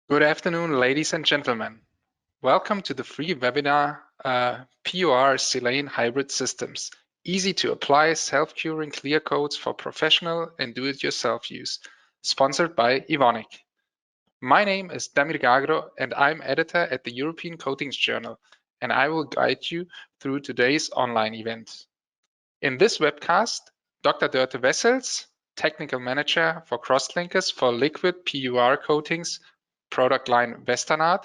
Good afternoon, ladies and gentlemen. Welcome to the free webinar PUR-Silane Hybrid Systems. Easy to apply self-curing clear coats for professional and do-it-yourself use, sponsored by Evonik. My name is Damir Gagro and I'm editor at the European Coatings Journal, and I will guide you through today's online event. In this webcast, Dr. Dörte Wessels, Technical Manager for Crosslinkers for liquid PUR coatings, product line Westernart,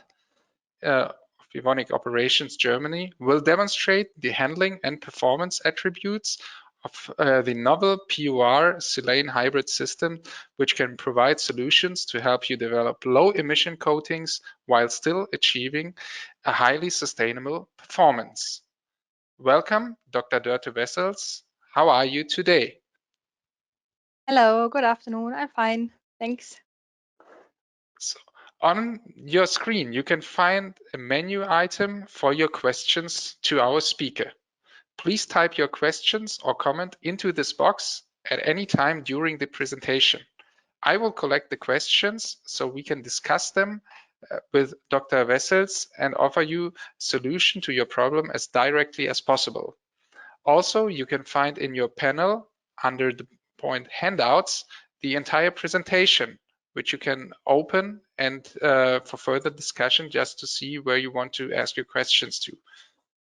of Evonik Operations Germany, will demonstrate the handling and performance attributes of the novel PUR-Silane Hybrid system, which can provide solutions to help you develop low-emission coatings while still achieving a highly sustainable performance. Welcome, Dr. Dörte Wessels. How are you today? Hello, good afternoon. I'm fine, thanks. So, on your screen, you can find a menu item for your questions to our speaker. Please type your questions or comment into this box at any time during the presentation. I will collect the questions so we can discuss them with Dr. Wessels and offer you a solution to your problem as directly as possible. Also, you can find in your panel under the point handouts the entire presentation, which you can open and for further discussion just to see where you want to ask your questions to.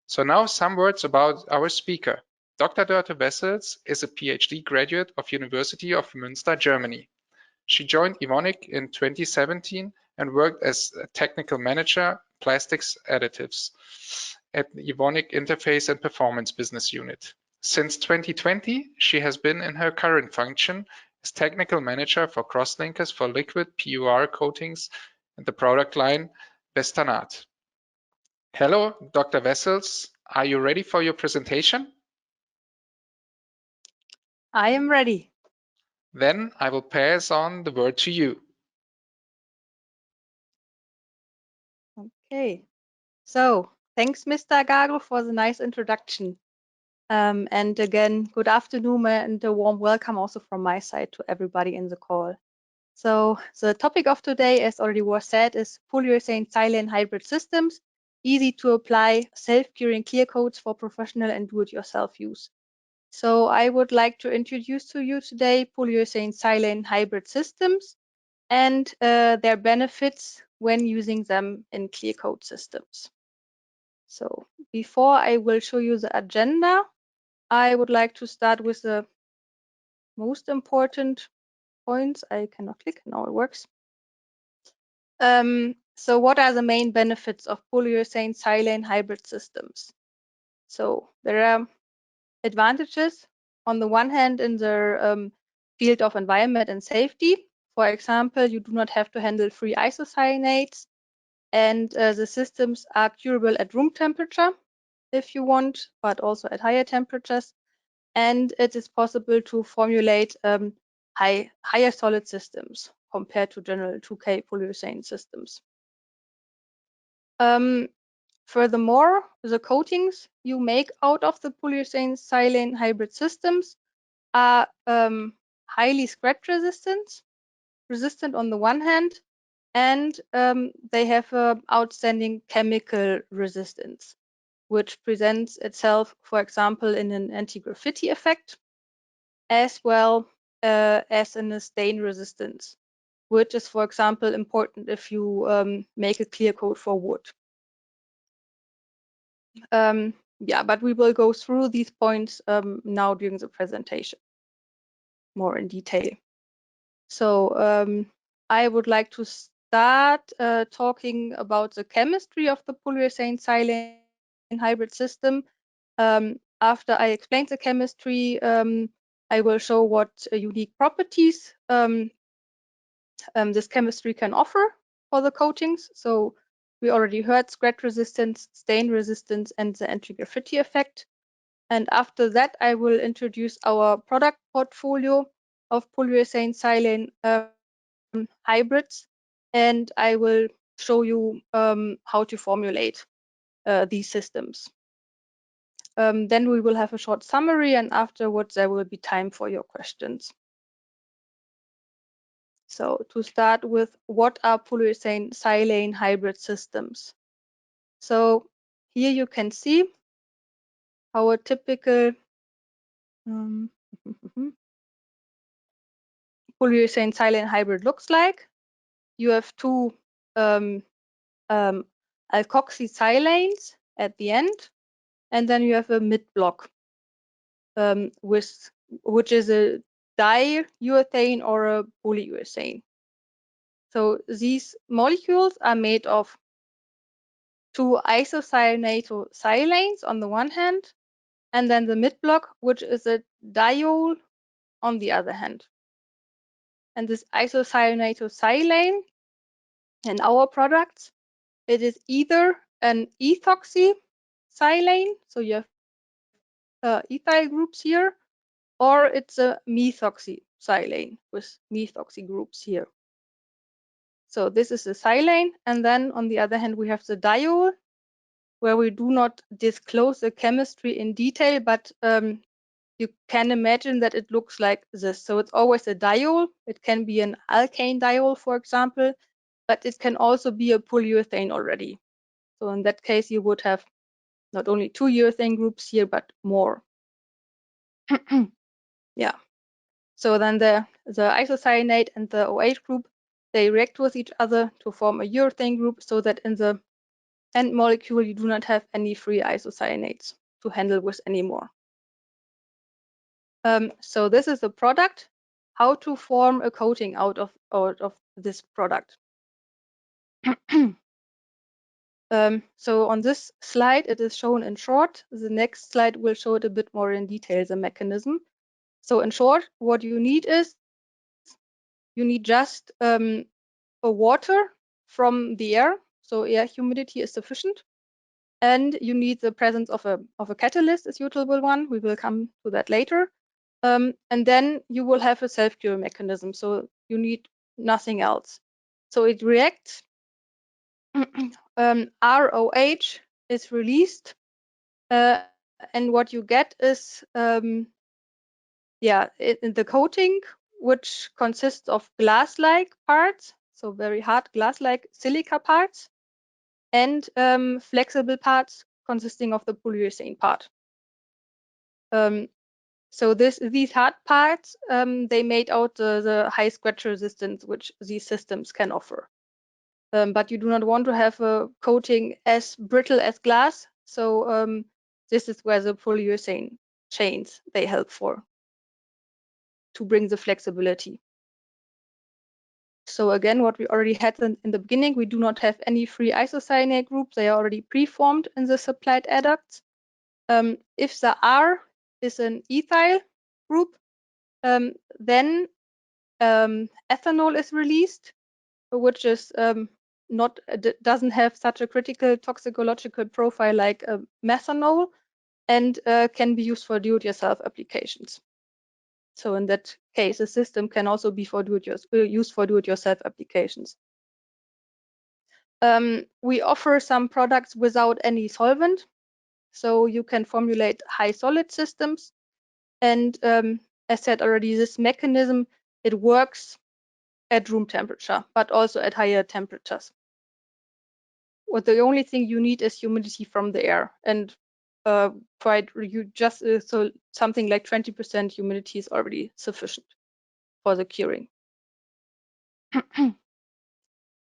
So now some words about our speaker. Dr. Dörte Wessels is a PhD graduate of University of Münster, Germany. She joined Evonik in 2017 and worked as a technical manager, plastics additives at the Evonik Interface and Performance Business Unit. Since 2020, she has been in her current function as technical manager for crosslinkers for liquid PUR coatings and the product line Westernart. Hello, Dr. Wessels. Are you ready for your presentation? I am ready. Then I will pass on the word to you. Okay, so thanks, Mr. Gagro, for the nice introduction. And again, good afternoon and a warm welcome also from my side to everybody in the call. So the topic of today, as already was said, is PUR-Silane Hybrid systems, easy to apply self-curing clear coats for professional and do-it-yourself use. So I would like to introduce to you today PUR-Silane Hybrid systems and their benefits when using them in clear coat systems. So before I will show you the agenda, I would like to start with the most important points. I cannot click, now it works. So what are the main benefits of PUR-Silane Hybrid systems? So there are advantages on the one hand in the field of environment and safety. For example, you do not have to handle free isocyanates, and the systems are curable at room temperature if you want, but also at higher temperatures. And it is possible to formulate higher solid systems compared to general 2K polyurethane systems. Furthermore, the coatings you make out of the PUR-Silane Hybrid systems are highly scratch resistant on the one hand, and they have outstanding chemical resistance, which presents itself, for example, in an anti-graffiti effect, as well as in a stain resistance, which is, for example, important if you make a clear coat for wood. Yeah, but we will go through these points now during the presentation more in detail. So I would like to start talking about the chemistry of the PUR-Silane Hybrid system. After I explain the chemistry, I will show what unique properties this chemistry can offer for the coatings. So we already heard scratch resistance, stain resistance, and the anti-graffiti effect. And after that, I will introduce our product portfolio of PUR-Silane hybrids, and I will show you how to formulate these systems. Then we will have a short summary, and afterwards there will be time for your questions. So to start with, what are PUR-Silane hybrid systems? So here you can see how a typical PUR-Silane hybrid looks like. You have two alkoxysilanes at the end, and then you have a mid block which is a diurethane or a polyurethane. So these molecules are made of two isocyanatosilanes on the one hand, and then the mid block, which is a diol on the other hand. And this isocyanatosilane in our products, it is either an ethoxysilane, so you have ethyl groups here, or it's a methoxysilane with methoxy groups here. So this is the silane, and then on the other hand we have the diol, where we do not disclose the chemistry in detail, but you can imagine that it looks like this. So it's always a diol. It can be an alkane diol, for example, but it can also be a polyurethane already. So in that case, you would have not only two urethane groups here, but more. Yeah. So then the isocyanate and the OH group, they react with each other to form a urethane group, so that in the end molecule you do not have any free isocyanates to handle with anymore. So this is a product, how to form a coating out of this product. So on this slide, it is shown in short. The next slide will show it a bit more in detail, the mechanism. So in short, what you need is, you need just a water from the air. So air humidity is sufficient. And you need the presence of a catalyst, a suitable one. We will come to that later. And then you will have a self-cure mechanism. So you need nothing else. So it reacts. ROH is released. And what you get is the coating, which consists of glass-like parts, so very hard glass-like silica parts, and flexible parts consisting of the polyurethane part. So these hard parts, they made out the high scratch resistance which these systems can offer. But you do not want to have a coating as brittle as glass. So this is where the polyurethane chains, they help for, to bring the flexibility. So again, what we already had in the beginning, we do not have any free isocyanate groups. They are already preformed in the supplied adducts. If the R is an ethyl group, then ethanol is released, which is doesn't have such a critical toxicological profile like methanol, and can be used for do-it-yourself applications. So in that case, the system can also be for used for do-it-yourself applications. We offer some products without any solvent, so you can formulate high solid systems. And as said already, this mechanism, it works at room temperature, but also at higher temperatures. Well, the only thing you need is humidity from the air, and so something like 20% humidity is already sufficient for the curing.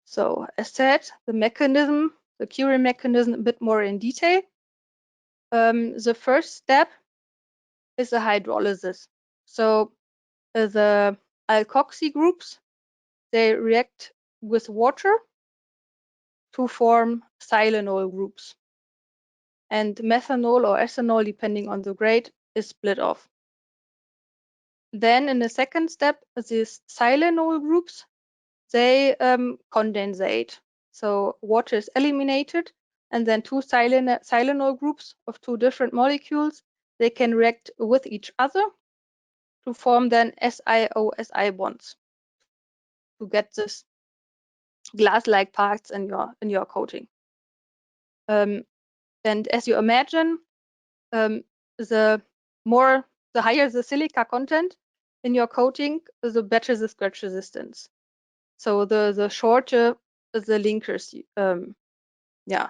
So as said, the mechanism, the curing mechanism, a bit more in detail. The first step is the hydrolysis. So the alkoxy groups, they react with water to form silanol groups. And methanol or ethanol, depending on the grade, is split off. Then in the second step, these silanol groups, they condensate. So water is eliminated, and then two silanol groups of two different molecules, they can react with each other to form then SiO-Si bonds to get this glass-like parts in your coating. And as you imagine, the higher the silica content in your coating, the better the scratch resistance. So the shorter the linkers. Yeah.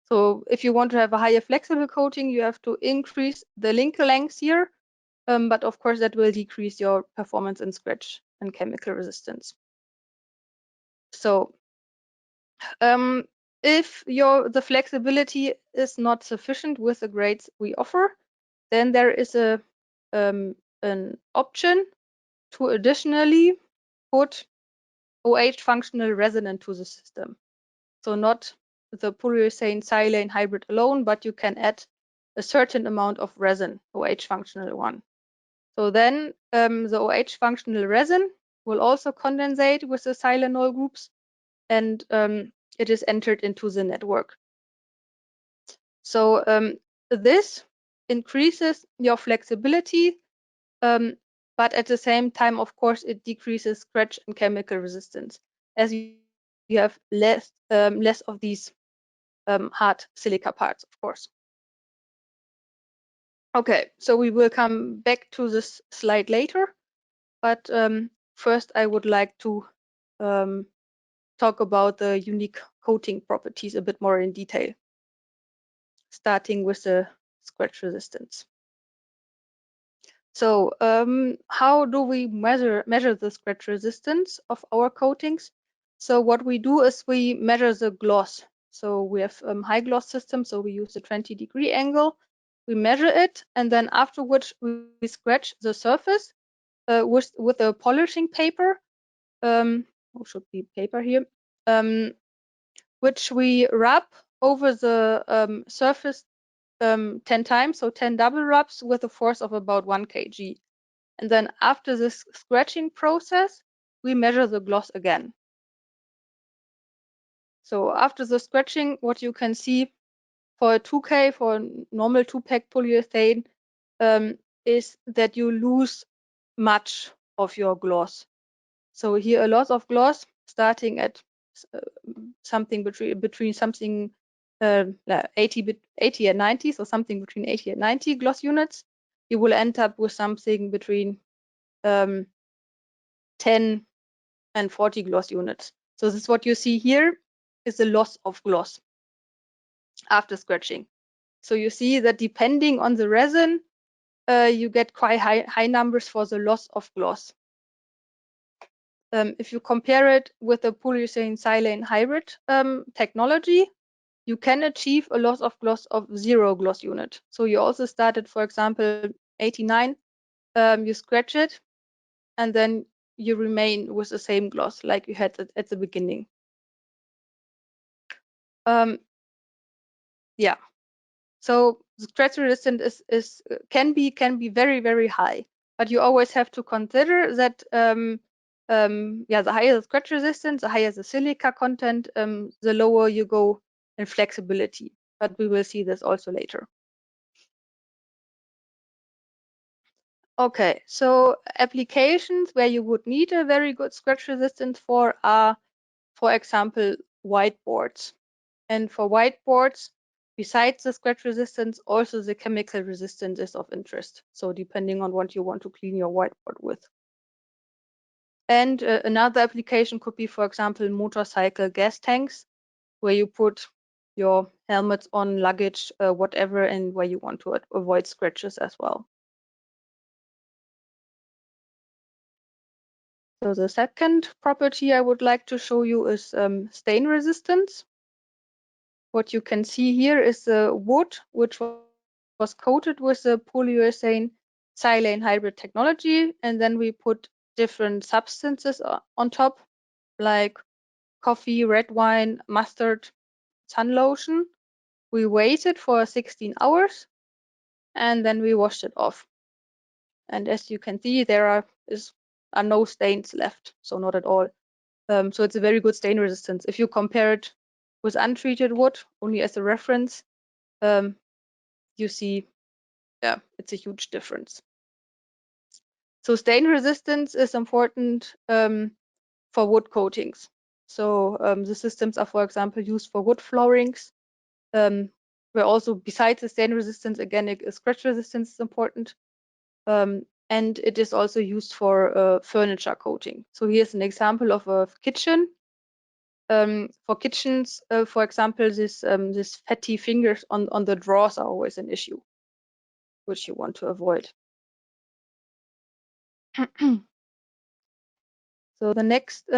So if you want to have a higher flexible coating, you have to increase the linker length here. But of course, that will decrease your performance in scratch and chemical resistance. So if the flexibility is not sufficient with the grades we offer, then there is an option to additionally put OH functional resin into the system. So not the PUR-Silane Hybrid alone, but you can add a certain amount of resin, OH functional one. So then the OH functional resin will also condensate with the silanol groups, and it is entered into the network. So this increases your flexibility, but at the same time, of course, it decreases scratch and chemical resistance, as you have less of these hard silica parts, of course. Okay, so we will come back to this slide later, but first I would like to talk about the unique coating properties a bit more in detail, starting with the scratch resistance. So how do we measure the scratch resistance of our coatings? So what we do is we measure the gloss. So we have high gloss system, so we use the 20-degree angle. We measure it, and then afterwards we scratch the surface with a polishing paper. Should be paper here, which we rub over the surface 10 times, so 10 double rubs with a force of about 1 kg. And then after this scratching process, we measure the gloss again. So after the scratching, what you can see for a 2K, for a normal 2-pack polyurethane, is that you lose much of your gloss. So here a loss of gloss starting at something between something 80 and 90, so something between 80 and 90 gloss units. You will end up with something between 10 and 40 gloss units. So this is what you see here is the loss of gloss after scratching. So you see that depending on the resin, you get quite high numbers for the loss of gloss. If you compare it with the PURSilane Hybrid technology, you can achieve a loss of gloss of 0 gloss unit. So you also started, for example, 89, you scratch it, and then you remain with the same gloss like you had at the beginning. Yeah, so the scratch resistance can be very high, but you always have to consider that yeah, the higher the scratch resistance, the higher the silica content, the lower you go in flexibility. But we will see this also later. Okay, so applications where you would need a very good scratch resistance for are, for example, whiteboards. And for whiteboards, besides the scratch resistance, also the chemical resistance is of interest. So depending on what you want to clean your whiteboard with. And another application could be, for example, motorcycle gas tanks, where you put your helmets on, luggage, whatever, and where you want to avoid scratches as well. So the second property I would like to show you is stain resistance. What you can see here is the wood, which was coated with the PURSilane Hybrid technology, and then we put different substances on top, like coffee, red wine, mustard, sun lotion. We waited for 16 hours, and then we washed it off. And as you can see, there are no stains left, so not at all. So it's a very good stain resistance. If you compare it with untreated wood, only as a reference, you see, yeah, it's a huge difference. So stain resistance is important for wood coatings. So the systems are, for example, used for wood floorings, where also besides the stain resistance, again, scratch resistance is important. and it is also used for furniture coating. So here's an example of a kitchen. For kitchens, for example, this fatty fingers on the drawers are always an issue, which you want to avoid. So the next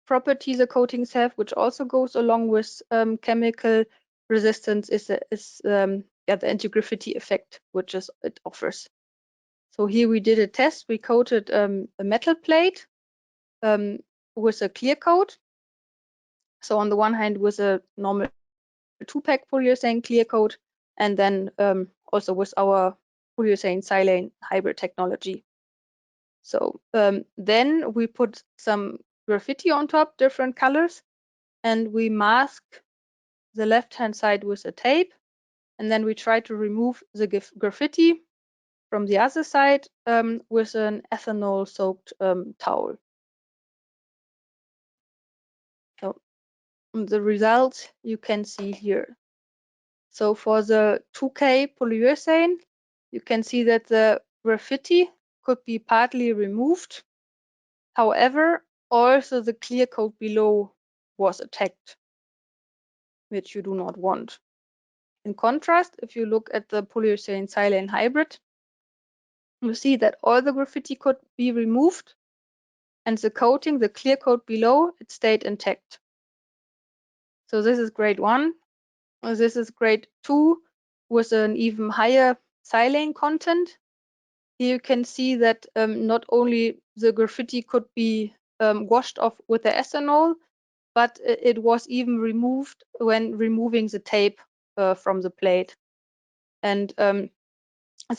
property the coatings have, which also goes along with chemical resistance, is the anti-graffiti effect, which it offers. So here we did a test. We coated a metal plate with a clear coat. So on the one hand, with a normal 2-pack polyurethane clear coat, and then also with our PUR-Silane Hybrid technology. So then we put some graffiti on top, different colors, and we mask the left-hand side with a tape, and then we try to remove the graffiti from the other side with an ethanol-soaked towel. So the results you can see here. So for the 2K polyurethane, you can see that the graffiti could be partly removed. However, also the clear coat below was attacked, which you do not want. In contrast, if you look at the PURSilane Hybrid, you see that all the graffiti could be removed, and the coating, the clear coat below, it stayed intact. So this is grade 1. This is grade 2 with an even higher silane content. Here you can see that not only the graffiti could be washed off with the ethanol, but it was even removed when removing the tape from the plate. And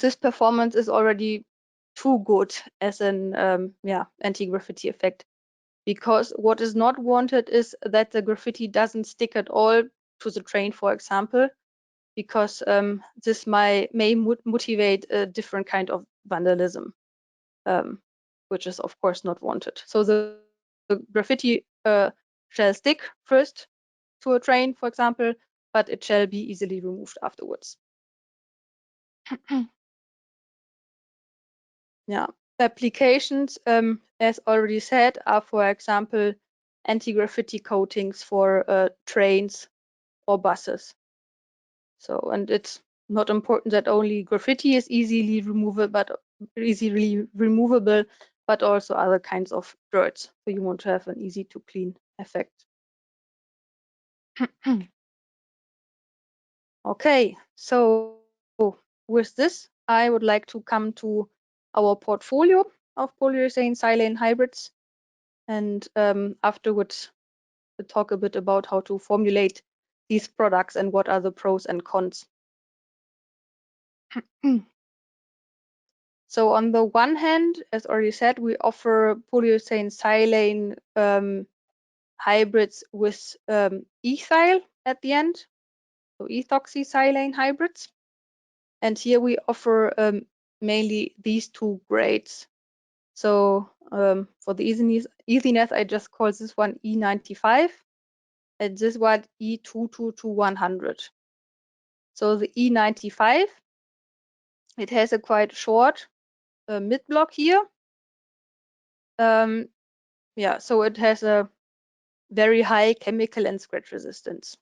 this performance is already too good as an anti-graffiti effect, because what is not wanted is that the graffiti doesn't stick at all to the train, for example, because this may motivate a different kind of vandalism, which is of course not wanted. So the graffiti shall stick first to a train, for example, but it shall be easily removed afterwards. Yeah, applications, as already said, are, for example, anti-graffiti coatings for trains or buses. So, and it's not important that only graffiti is easily removable, but also other kinds of dirt. So you want to have an easy to clean effect. Okay, so with this, I would like to come to our portfolio of PURSilane hybrids, and afterwards to talk a bit about how to formulate these products and what are the pros and cons. So on the one hand, as already said, we offer PURSilane hybrids with ethyl at the end, so ethoxysilane hybrids. And here we offer mainly these two grades. So for the easiness, I just call this one E95 and this one E222-100. So the E95, it has a quite short mid-block here. So it has a very high chemical and scratch resistance.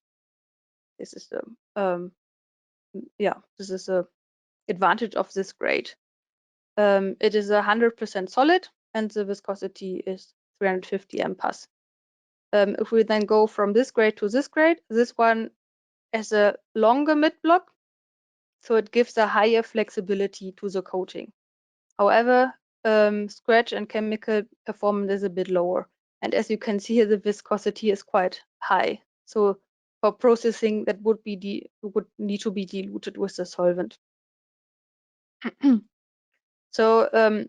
This is the advantage of this grade. It is 100% solid, and the viscosity is 350 MPa. If we then go from this grade to this grade, this one has a longer mid-block, so it gives a higher flexibility to the coating. However, scratch and chemical performance is a bit lower. And as you can see here, the viscosity is quite high. So for processing, that would need to be diluted with the solvent. So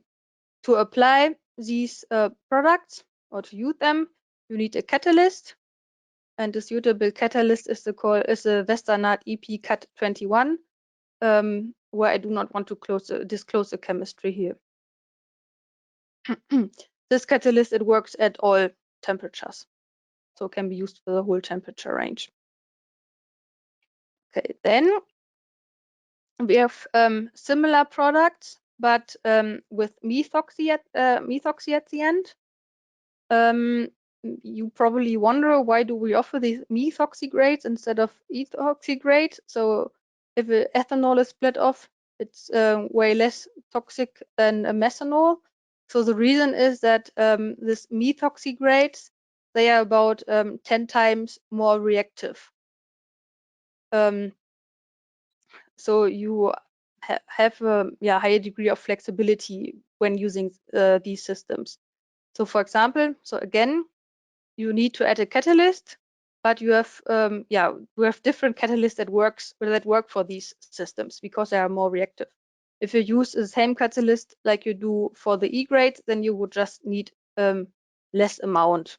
to apply these products or to use them, you need a catalyst. And the suitable catalyst is the Westernat EP Cat 21, where I do not want to disclose the chemistry here. This catalyst, it works at all temperatures, so it can be used for the whole temperature range. Okay, then we have similar products but with methoxy at the end. You probably wonder, why do we offer these methoxy grades instead of ethoxy grade? So if ethanol is split off, it's way less toxic than a methanol. So the reason is that this methoxy grades, they are about 10 times more reactive. So you have a higher degree of flexibility when using these systems. So for example, so again, you need to add a catalyst, but you have we have different catalysts that work for these systems because they are more reactive. If you use the same catalyst like you do for the E grade, then you would just need less amount.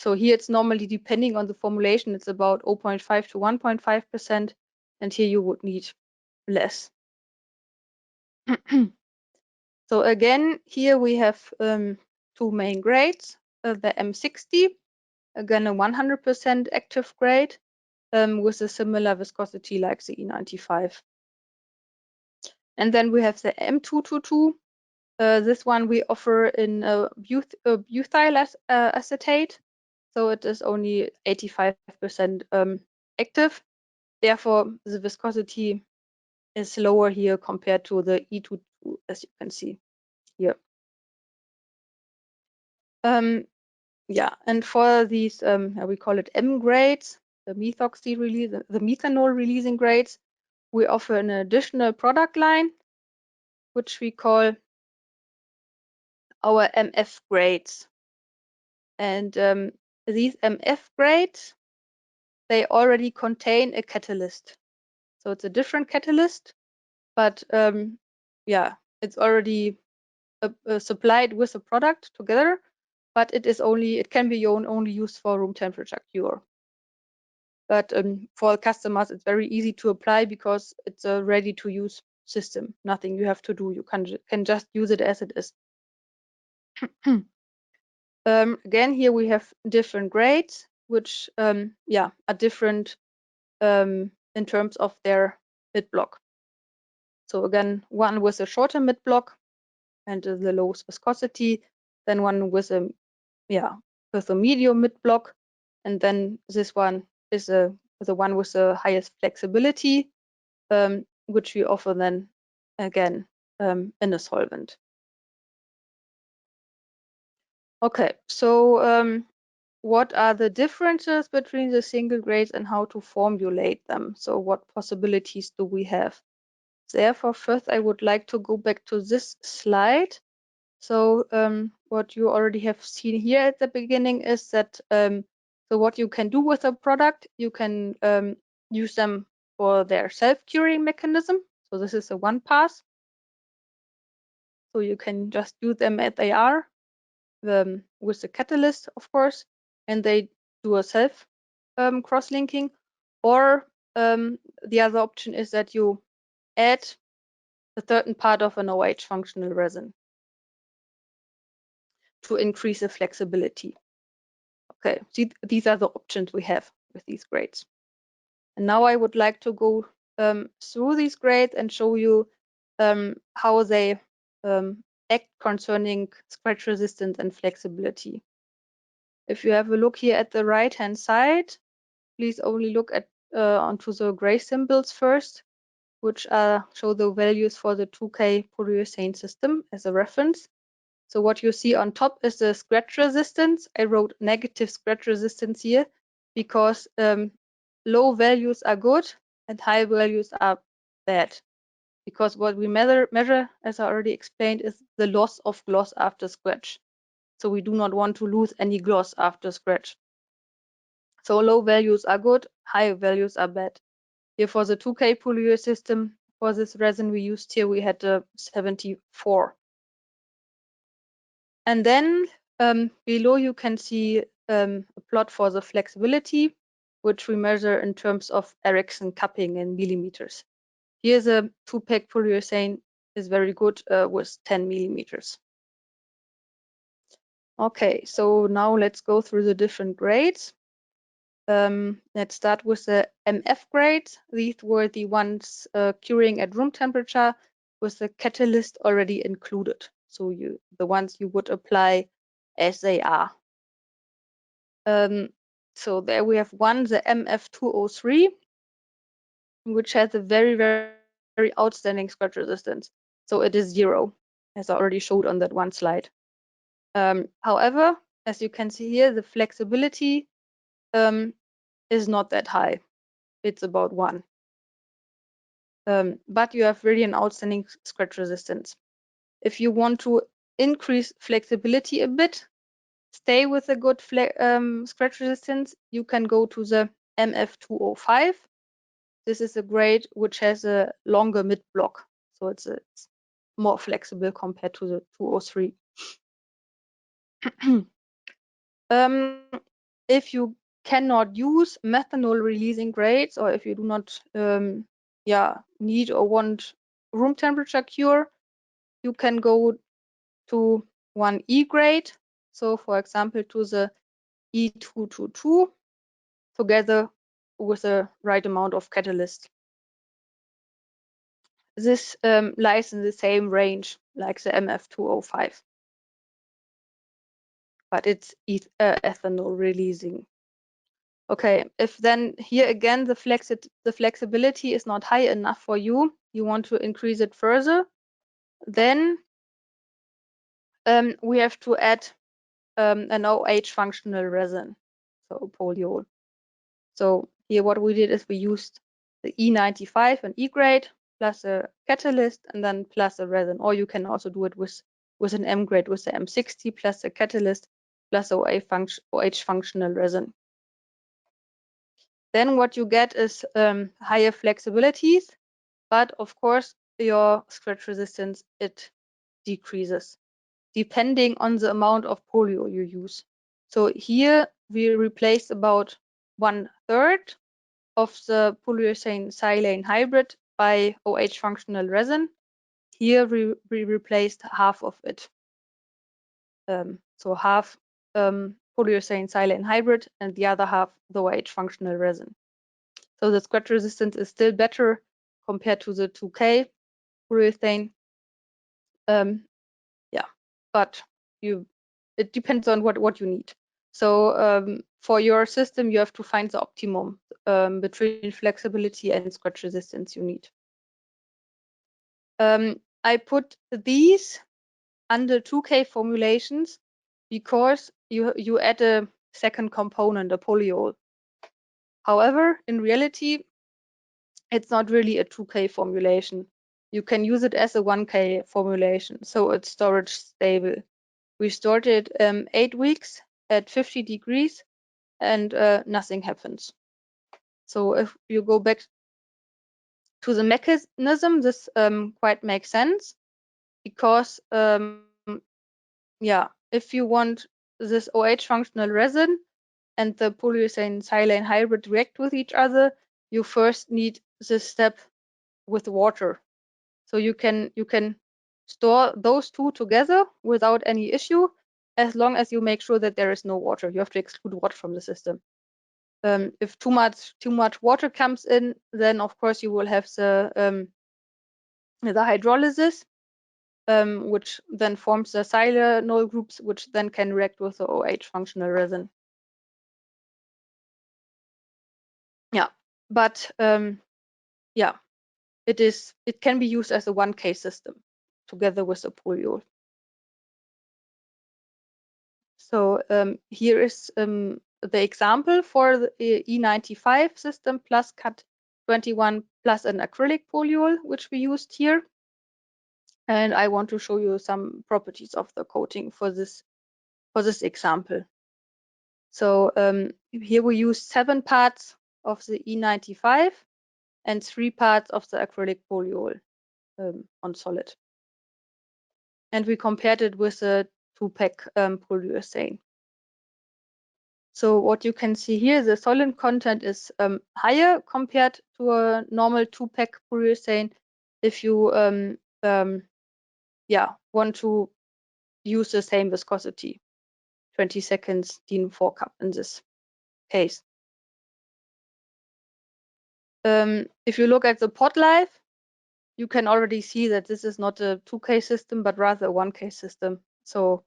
So here it's normally, depending on the formulation, it's about 0.5 to 1.5%, and here you would need less. So again, here we have two main grades, the M60, again a 100% active grade with a similar viscosity like the E95. And then we have the M222. This one we offer in butyl acetate, so it is only 85% active. Therefore, the viscosity is lower here compared to the E22, as you can see here. And for these, we call it M grades, the methoxy release, the methanol releasing grades, we offer an additional product line, which we call our MF grades. And these MF grades, they already contain a catalyst. So it's a different catalyst, but it's already supplied with a product together, but it can be only used for room temperature cure. But for customers, it's very easy to apply because it's a ready-to-use system. Nothing you have to do. You can just use it as it is. Again, here we have different grades, which are different in terms of their mid block. So again, one with a shorter mid block and the lowest viscosity, then one with a medium mid block, and then this one is the one with the highest flexibility, which we offer then again in a solvent. Okay, so what are the differences between the single grades and how to formulate them? So what possibilities do we have? Therefore, first I would like to go back to this slide. So what you already have seen here at the beginning is that so what you can do with a product, you can use them for their self-curing mechanism. So this is a one pass. So you can just use them as they are with the catalyst, of course, and they do a self cross-linking. Or the other option is that you add a certain part of an OH functional resin to increase the flexibility. Okay, see, these are the options we have with these grades. And now I would like to go through these grades and show you how they act concerning scratch resistance and flexibility. If you have a look here at the right-hand side, please only look at onto the gray symbols first, which show the values for the 2K polyurethane system as a reference. So what you see on top is the scratch resistance. I wrote negative scratch resistance here because low values are good and high values are bad. Because what we measure, as I already explained, is the loss of gloss after scratch. So we do not want to lose any gloss after scratch. So low values are good, high values are bad. Here for the 2K polyurethane system, for this resin we used here, we had 74. And then below you can see a plot for the flexibility, which we measure in terms of Ericsson cupping in millimeters. Here the 2-pack polyurethane is very good with 10 millimeters. Okay, so now let's go through the different grades. Let's start with the MF grades. These were the ones curing at room temperature with the catalyst already included. So the ones you would apply as they are. So there we have one, the MF203, which has a very, very outstanding scratch resistance. So it is 0, as I already showed on that one slide. However, as you can see here, the flexibility is not that high. It's about 1. But you have really an outstanding scratch resistance. If you want to increase flexibility a bit, stay with a good scratch resistance, you can go to the MF205. This is a grade which has a longer mid block, so it's more flexible compared to the 203. If you cannot use methanol releasing grades, or if you do not need or want room temperature cure, you can go to one E grade. So for example, to the E222 together with the right amount of catalyst. This lies in the same range like the MF205, but it's ethanol releasing. Okay, if then here again the flexibility is not high enough for you, you want to increase it further, then we have to add an OH functional resin, so polyol. So here what we did is we used the E95 and E grade plus a catalyst and then plus a resin, or you can also do it with an M grade with the M60 plus a catalyst plus OH functional resin. Then what you get is higher flexibilities, but of course your scratch resistance, it decreases depending on the amount of polyol you use. So here we replaced about 1/3 of the PUR-Silane Hybrid by OH functional resin. Here we replaced half of it. So half PUR-Silane Hybrid and the other half the OH functional resin. So the scratch resistance is still better compared to the 2K polyurethane. But it depends on what you need. So for your system, you have to find the optimum between flexibility and scratch resistance you need. I put these under 2K formulations because you add a second component, a polyol. However, in reality, it's not really a 2K formulation. You can use it as a 1K formulation, so it's storage stable. We stored it 8 weeks at 50 degrees and nothing happens. So if you go back to the mechanism, this quite makes sense because if you want this OH functional resin and the PUR-Silane Hybrid react with each other, you first need this step with water. So you can store those two together without any issue, as long as you make sure that there is no water. You have to exclude water from the system. If too much water comes in, then of course you will have the hydrolysis, which then forms the silanol groups, which then can react with the OH functional resin. Yeah, but it can be used as a 1K system together with the polyol. So here is the example for the E95 system plus cut 21 plus an acrylic polyol, which we used here. And I want to show you some properties of the coating for this example. So here we use 7 parts of the E95 and 3 parts of the acrylic polyol on solid. And we compared it with a 2-pack polyurethane. So what you can see here, the solvent content is higher compared to a normal 2-pack polyurethane. If you want to use the same viscosity, 20 seconds DIN 4 cup in this case. If you look at the pot life, you can already see that this is not a 2K system, but rather a 1K system. So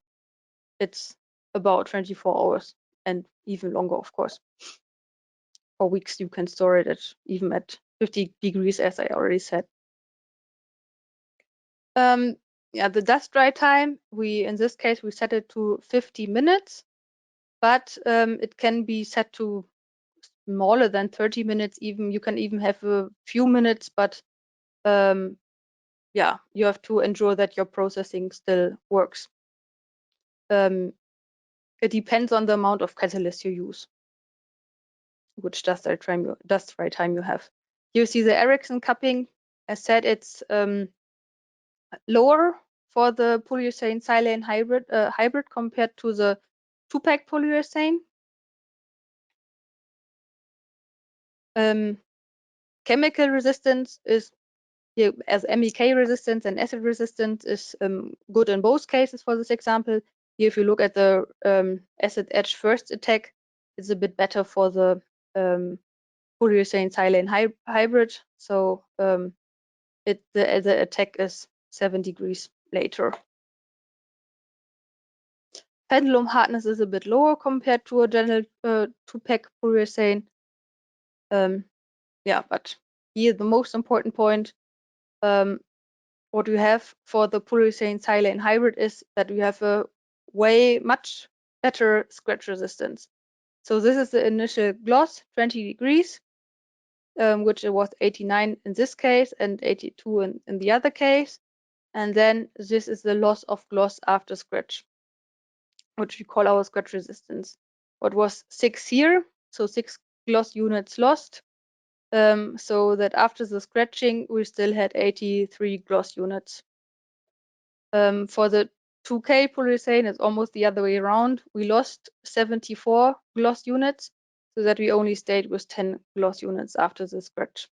it's about 24 hours and even longer, of course. For weeks, you can store it even at 50 degrees, as I already said. Yeah, the dust dry time, in this case, we set it to 50 minutes, but it can be set to smaller than 30 minutes even. You can even have a few minutes, but yeah, you have to ensure that your processing still works. It depends on the amount of catalyst you use, which dust dry time you have. You see the Ericsson cupping. As said, it's lower for the PUR-Silane hybrid compared to the 2-pack polyurethane. Chemical resistance is, as MEK resistance and acid resistance is good in both cases for this example. Here, if you look at the acid edge first attack, it's a bit better for the PUR-Silane hybrid. So the attack is 7 degrees later. Pendulum hardness is a bit lower compared to a general 2-pack polyurethane. Yeah, but here the most important point, what you have for the PUR-Silane hybrid is that you have a much better scratch resistance. So this is the initial gloss, 20 degrees, which it was 89 in this case and 82 in the other case. And then this is the loss of gloss after scratch, which we call our scratch resistance. What was 6 here, so 6 gloss units lost, so that after the scratching, we still had 83 gloss units. For the 2K polyurethane, it's almost the other way around. We lost 74 gloss units, so that we only stayed with 10 gloss units after the scratch.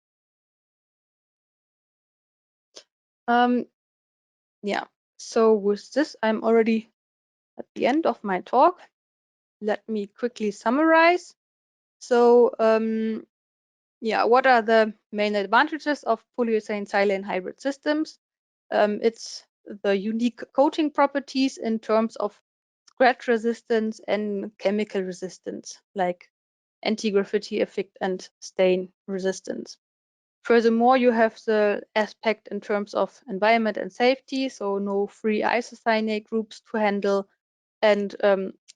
Yeah, so with this, I'm already at the end of my talk. Let me quickly summarize. So yeah, what are the main advantages of PUR-Silane hybrid systems? It's the unique coating properties in terms of scratch resistance and chemical resistance, like anti-graffiti effect and stain resistance. Furthermore, you have the aspect in terms of environment and safety, so no free isocyanate groups to handle, and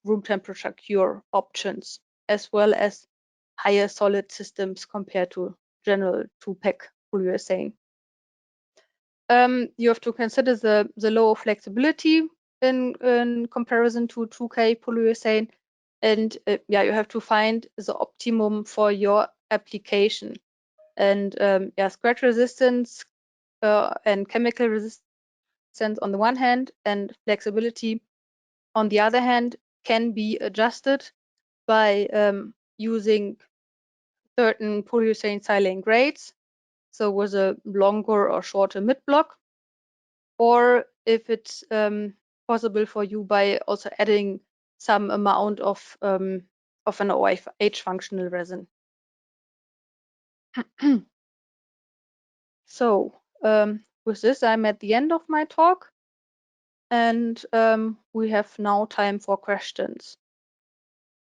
room temperature cure options, as well as higher solid systems compared to general 2-pack polyurethane. You have to consider the lower flexibility in comparison to 2K polyurethane, and yeah, you have to find the optimum for your application. And yeah, scratch resistance and chemical resistance on the one hand, and flexibility on the other hand, can be adjusted by using certain PUR-Silane grades, so with a longer or shorter mid-block, or if it's possible for you by also adding some amount of an OH functional resin. So with this, I'm at the end of my talk, and we have now time for questions.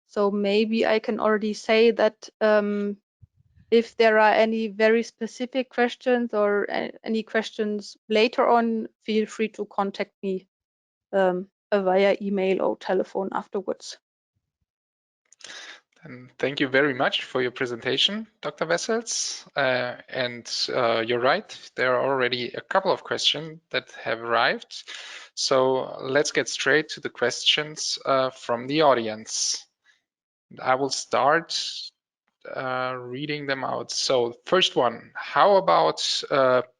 So maybe I can already say that if there are any very specific questions or any questions later on, feel free to contact me via email or telephone afterwards. And thank you very much for your presentation, Dr. Wessels. You're right, there are already a couple of questions that have arrived. So let's get straight to the questions from the audience. I will start reading them out. So first one, how about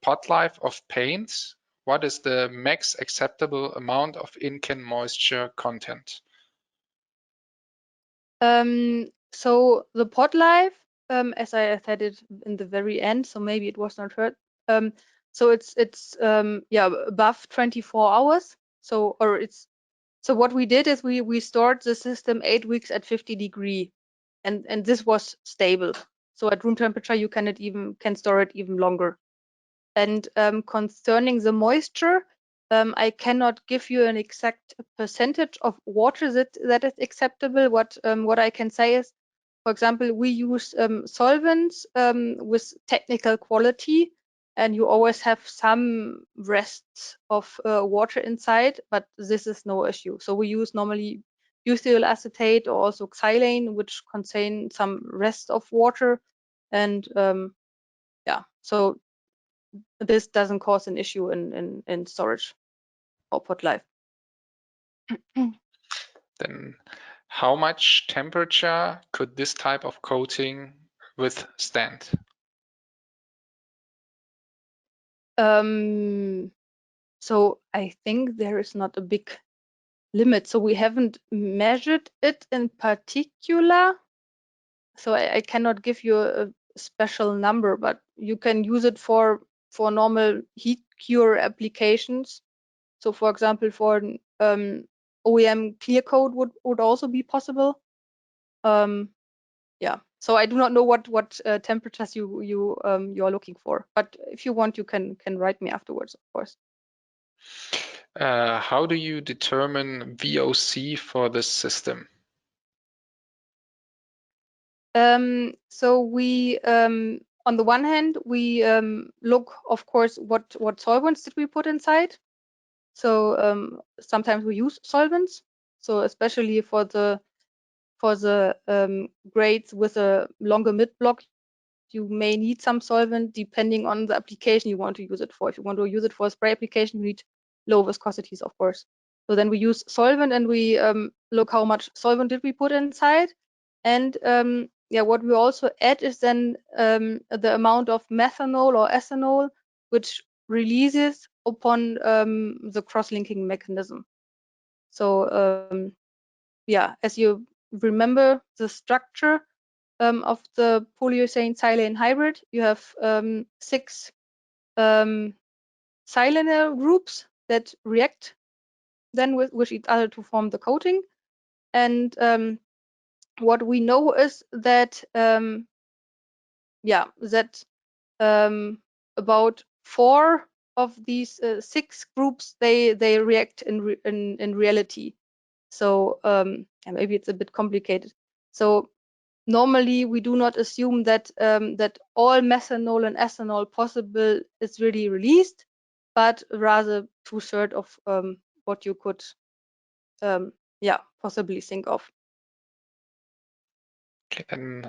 pot life of paint? What is the max acceptable amount of in-can moisture content? So the pot life, as I said it in the very end, so maybe it was not heard. So it's yeah, above 24 hours. So what we did is we stored the system 8 weeks at 50 degree, and this was stable. So at room temperature, you can store it even longer. And concerning the moisture, I cannot give you an exact percentage of water that is acceptable. What I can say is, for example, we use solvents with technical quality, and you always have some rests of water inside, but this is no issue. So we use normally butyl acetate or also xylane, which contain some rest of water, and yeah, so this doesn't cause an issue in storage or pot life. Then how much temperature could this type of coating withstand? So I think there is not a big limit. So we haven't measured it in particular. So I cannot give you a special number, but you can use it for normal heat cure applications. So for example, for OEM clear coat would also be possible. Yeah. So I do not know what temperatures you are looking for, but if you want, you can write me afterwards, of course. How do you determine VOC for this system? So we on the one hand we look, of course, what solvents did we put inside. So sometimes we use solvents. So especially for the grades with a longer mid block, you may need some solvent depending on the application you want to use it for. If you want to use it for a spray application, you need low viscosities, of course. So then we use solvent and we look how much solvent did we put inside. And yeah, what we also add is then the amount of methanol or ethanol which releases upon the cross-linking mechanism. So yeah, as you remember the structure of the PUR-Silane Hybrid, you have 6 silane groups that react then with each other to form the coating. And what we know is that yeah, that about 4 of these 6 groups they react in reality. So yeah, maybe it's a bit complicated. So normally we do not assume that that all methanol and ethanol possible is really released, but rather 2/3 of what you could yeah, possibly think of. Okay, then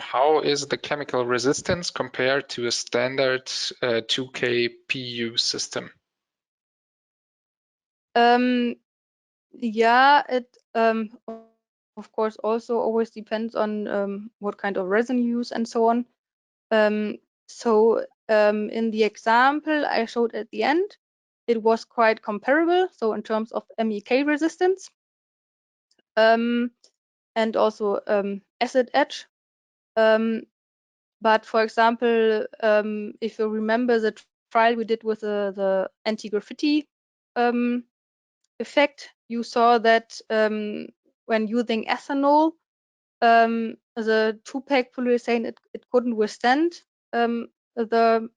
how is the chemical resistance compared to a standard 2K PU system? Yeah, it of course also always depends on what kind of resin you use and so on. So in the example I showed at the end, it was quite comparable. So in terms of MEK resistance and also acid edge. But for example, if you remember the trial we did with the anti-graffiti effect, you saw that when using ethanol, the 2-pack polyurethane it couldn't withstand the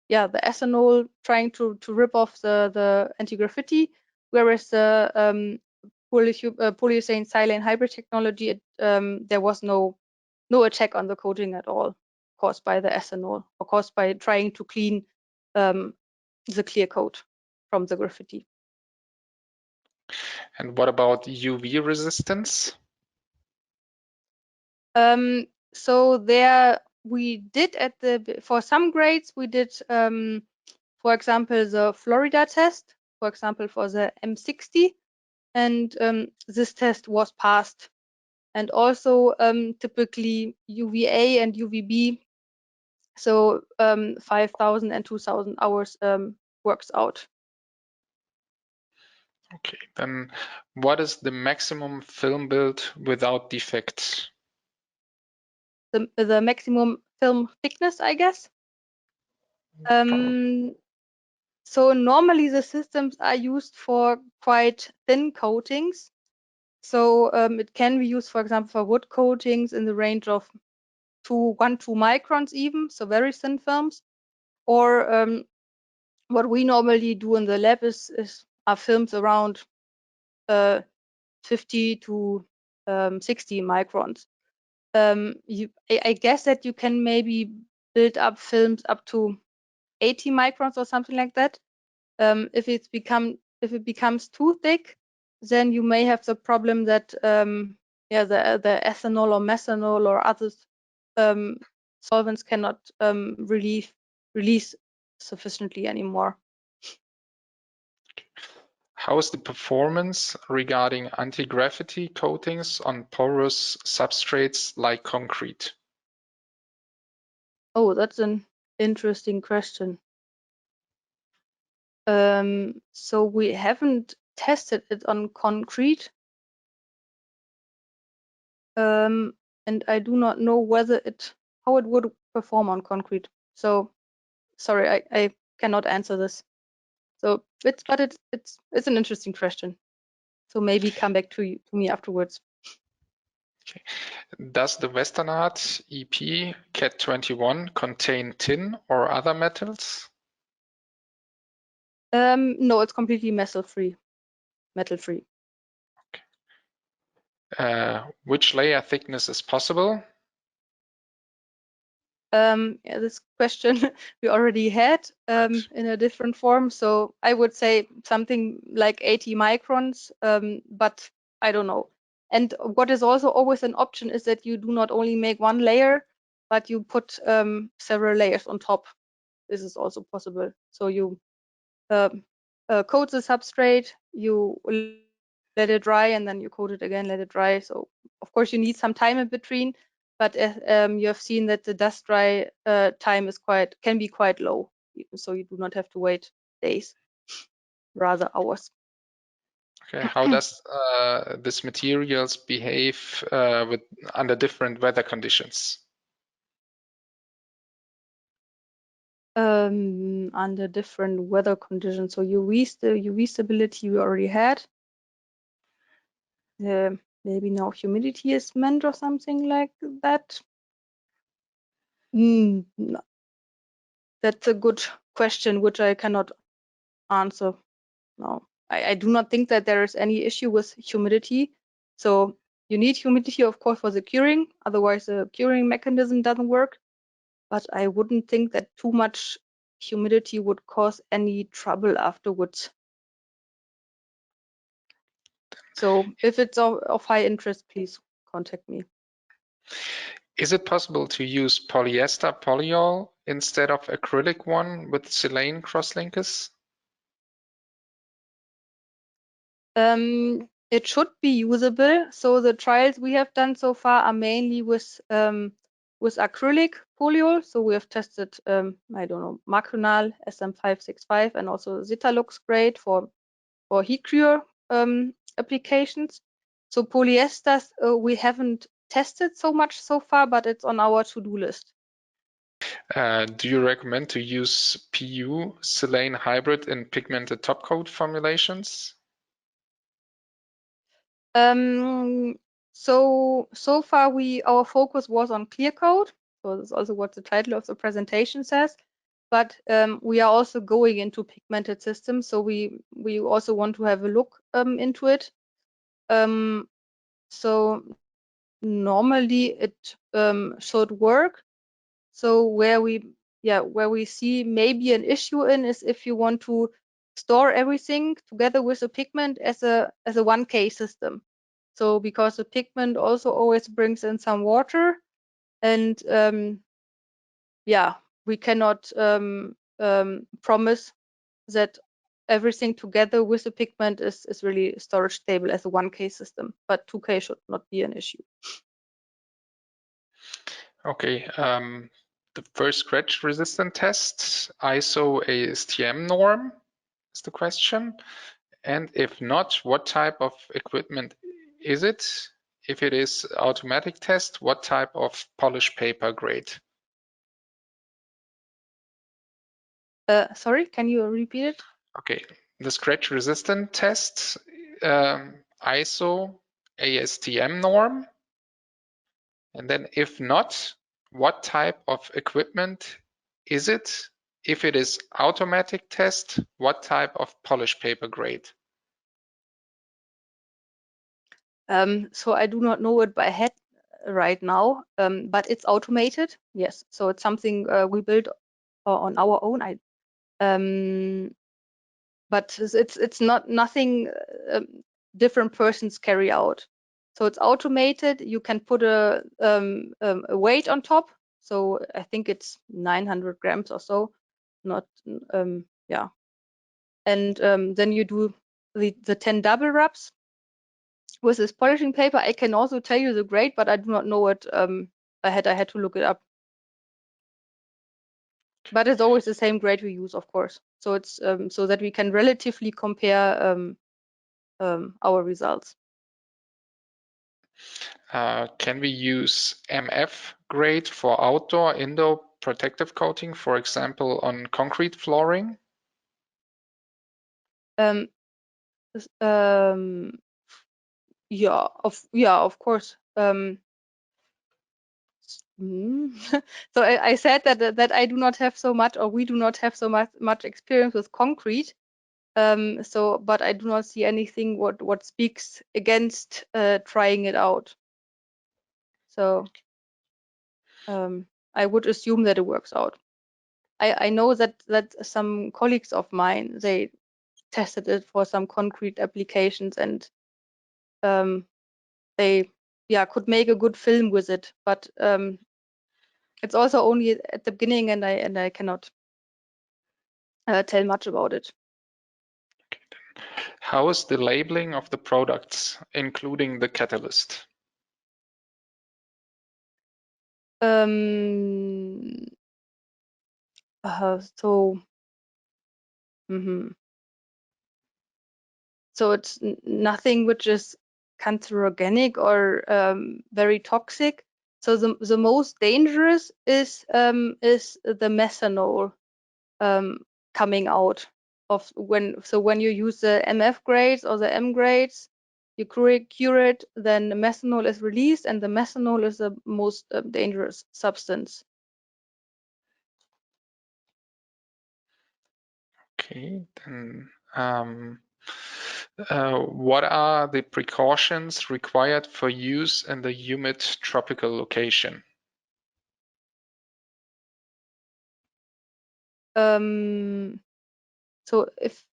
yeah, the ethanol trying to rip off the anti-graffiti, whereas the polyurethane silane hybrid technology, there was no attack on the coating at all caused by the ethanol or caused by trying to clean the clear coat from the graffiti. And what about UV resistance? So there we did for some grades we did for example the Florida test, for example for the M60, and this test was passed. And also typically UVA and UVB, so 5,000 and 2,000 hours works out. Okay, then what is the maximum film build without defects? The maximum film thickness, I guess. So normally the systems are used for quite thin coatings. So it can be used, for example, for wood coatings in the range of 1-2 microns even, so very thin films. or what we normally do in the lab are films around 50 to 60 microns. I guess that you can maybe build up films up to 80 microns or something like that. If it becomes too thick, then you may have the problem that the ethanol or methanol or other solvents cannot release sufficiently anymore. How is the performance regarding anti-gravity coatings on porous substrates like concrete? Oh, that's an interesting question. So we haven't tested it on concrete, and I do not know how it would perform on concrete. So sorry, I cannot answer this. So it's an interesting question. So maybe come back to me afterwards. Okay. Does the Western Art EP CAT 21 contain tin or other metals? No, it's completely metal free. Which layer thickness is possible? This question we already had in a different form. So I would say something like 80 microns, but I don't know. And what is also always an option is that you do not only make one layer, but you put several layers on top. This is also possible. So you coat the substrate, you let it dry, and then you coat it again, let it dry. So of course you need some time in between, but you have seen that the dust dry time can be quite low, so you do not have to wait days, rather hours. Okay, how does this materials behave under different weather conditions? Under different weather conditions. So UV stability we already had. Maybe now humidity is meant or something like that. No, that's a good question, which I cannot answer. No, I do not think that there is any issue with humidity. So you need humidity, of course, for the curing. Otherwise, the curing mechanism doesn't work. But I wouldn't think that too much humidity would cause any trouble afterwards. So if it's of high interest, please contact me. Is it possible to use polyester polyol instead of acrylic one with silane crosslinkers? It should be usable. So the trials we have done so far are mainly with acrylic polyol. So we have tested, I don't know, Macronal, SM565, and also Zeta looks great for heat cure applications. So polyesters we haven't tested so much so far, but it's on our to-do list. Do you recommend to use PU-Silane Hybrid in pigmented topcoat formulations? So far our focus was on clear coat. So that's also what the title of the presentation says. But we are also going into pigmented systems. So we also want to have a look into it. So normally it should work. So where we see maybe an issue in is if you want to store everything together with a pigment as a 1K system. So because the pigment also always brings in some water, and we cannot promise that everything together with the pigment is really storage stable as a 1K system, but 2K should not be an issue. Okay, the first scratch resistant test, ISO ASTM norm is the question. And if not, what type of equipment is it? If it is automatic test, what type of polish paper grade? Sorry, can you repeat it? Okay, the scratch resistant test, ISO ASTM norm. And then if not, what type of equipment is it? If it is automatic test, what type of polish paper grade? So I do not know it by head right now, but it's automated. Yes, so it's something we built on our own. But it's not nothing different persons carry out. So it's automated. You can put a weight on top. So I think it's 900 grams or so. Not yeah. And then you do the 10 double rubs with this polishing paper. I can also tell you the grade, but I do not know it. I had to look it up. But it's always the same grade we use, of course. So it's so that we can relatively compare our results. Can we use MF grade for outdoor, indoor protective coating, for example, on concrete flooring? Yeah, of course. So I said that I do not have so much, or we do not have so much experience with concrete. So, but I do not see anything what speaks against trying it out. So I would assume that it works out. I know that some colleagues of mine, they tested it for some concrete applications, and they could make a good film with it, but it's also only at the beginning, and I cannot tell much about it. How is the labeling of the products, including the catalyst? So so it's nothing which is cancerogenic or very toxic. So the most dangerous is the methanol coming out of when you use the MF grades or the M grades, you cure it, then the methanol is released, and the methanol is the most dangerous substance. Okay, then what are the precautions required for use in the humid tropical location? So if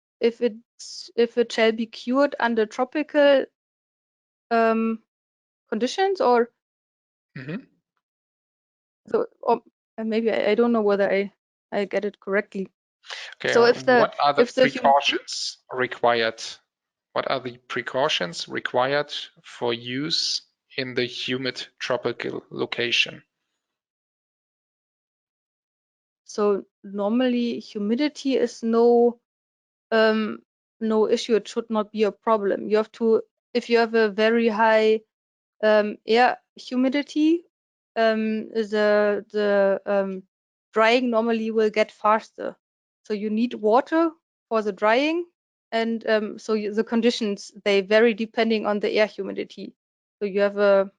it shall be cured under tropical conditions, or so, or maybe I don't know whether I get it correctly. Okay, So what are the human precautions required? What are the precautions required for use in the humid tropical location? So normally humidity is no issue. It should not be a problem. You have to, if you have a very high air humidity, the drying normally will get faster. So you need water for the drying, and so the conditions, they vary depending on the air humidity. So you have a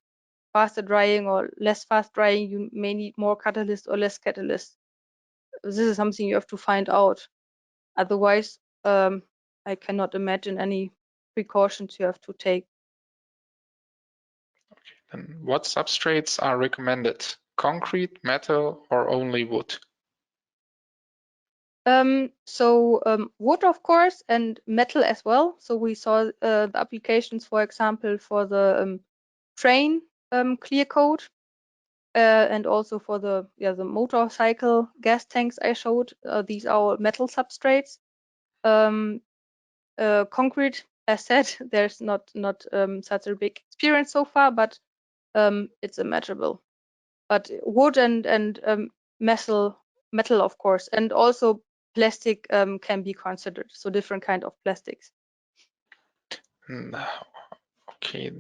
faster drying or less fast drying, you may need more catalyst or less catalyst. This is something you have to find out. Otherwise, I cannot imagine any precautions you have to take. And what substrates are recommended? Concrete, metal, or only wood? Wood, of course, and metal as well. So we saw the applications, for example, for the train clear coat, and also for the motorcycle gas tanks I showed. These are metal substrates. Concrete, as said, there's not such a big experience so far, but it's imaginable. But wood and metal, of course, and also plastic can be considered. So different kind of plastics. Okay,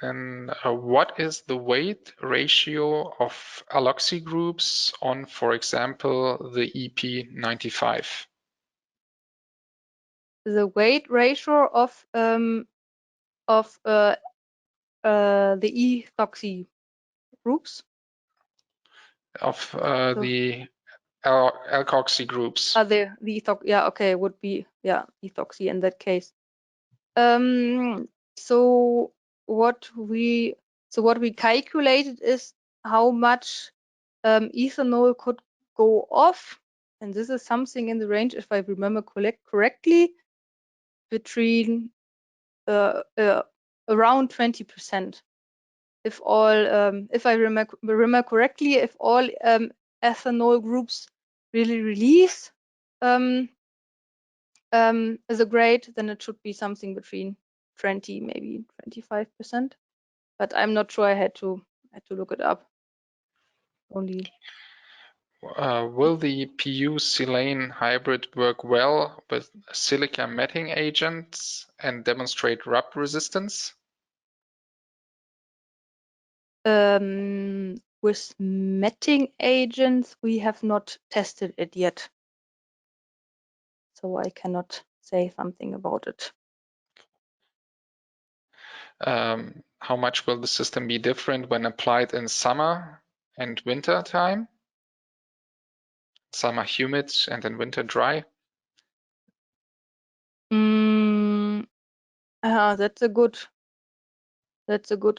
then what is the weight ratio of alloxy groups on, for example, the EP95? The weight ratio of the ethoxy groups Of so, the alkoxy groups. The ethoxy, yeah, okay, would be, yeah, ethoxy in that case. So what we calculated is how much ethanol could go off, and this is something in the range, if I remember correctly, between around 20%. If I remember correctly, if all ethanol groups really release as a grade, then it should be something between 20, maybe 25%. But I'm not sure. I had to look it up. Only. Will the PU-Silane hybrid work well with silica matting agents and demonstrate rub resistance? With matting agents, we have not tested it yet, so I cannot say something about it. How much will the system be different when applied in summer and winter time? Summer humid and in winter dry? That's a good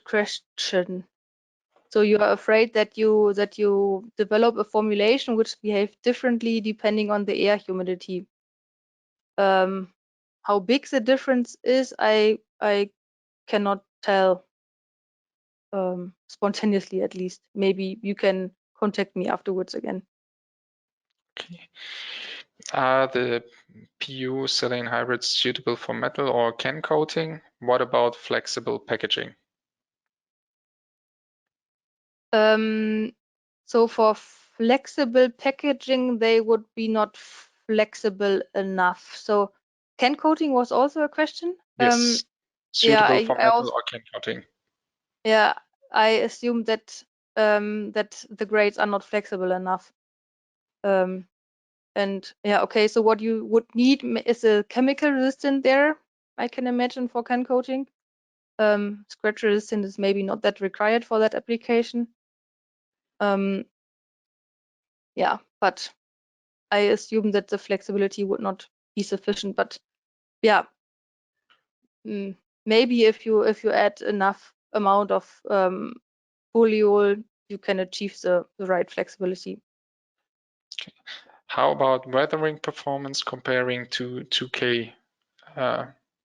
question. So you are afraid that you develop a formulation which behaves differently depending on the air humidity. How big the difference is, I cannot tell spontaneously, at least. Maybe you can contact me afterwards again. Okay. Are the PU-Silane hybrids suitable for metal or can coating? What about flexible packaging? So for flexible packaging, they would be not flexible enough. So can coating was also a question. Yes, suitable for metal or can coating. Yeah, I assume that that the grades are not flexible enough. And yeah, okay, so what you would need is a chemical resistant there, I can imagine, for can coating. Scratch resistant is maybe not that required for that application. Yeah, but I assume that the flexibility would not be sufficient. But yeah, maybe if you add enough amount of polyol, you can achieve the right flexibility. Okay. How about weathering performance comparing to 2K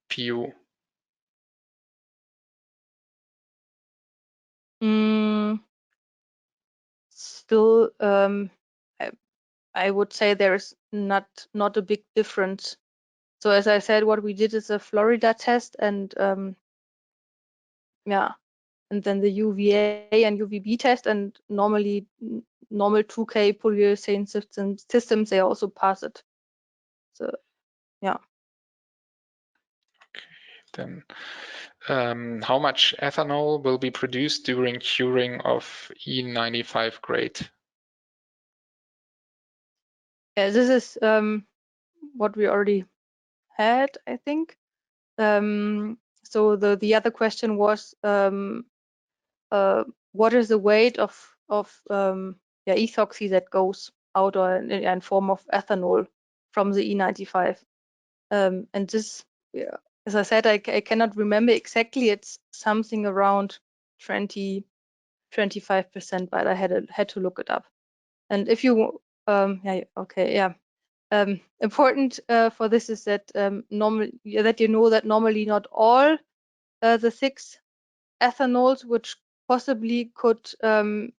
PU? Still, I would say there is not a big difference. So as I said, what we did is a Florida test, and yeah, and then the UVA and UVB test, and normally normal 2K polyurethane systems they also pass it. So yeah. Okay, then how much ethanol will be produced during curing of E95 grade? Yeah, this is what we already had, I think. So the other question was what is the weight of ethoxy that goes out or in form of ethanol from the E95? And this, yeah, as I said, I cannot remember exactly. It's something around 25%, but I had to look it up. And if you yeah, okay, yeah. Important for this is that that you know that normally not all the 6 ethanols which possibly could go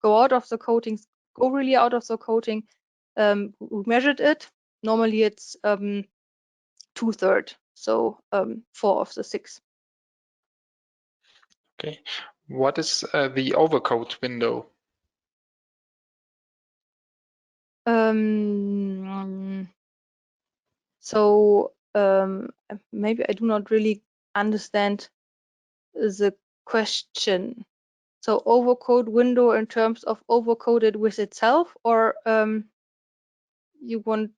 out of the coatings go really out of the coating. We measured it. Normally it's 2/3, so 4 of the 6. Okay, what is the overcoat window? So maybe I do not really understand the question. So overcoat window in terms of overcoated with itself, or you want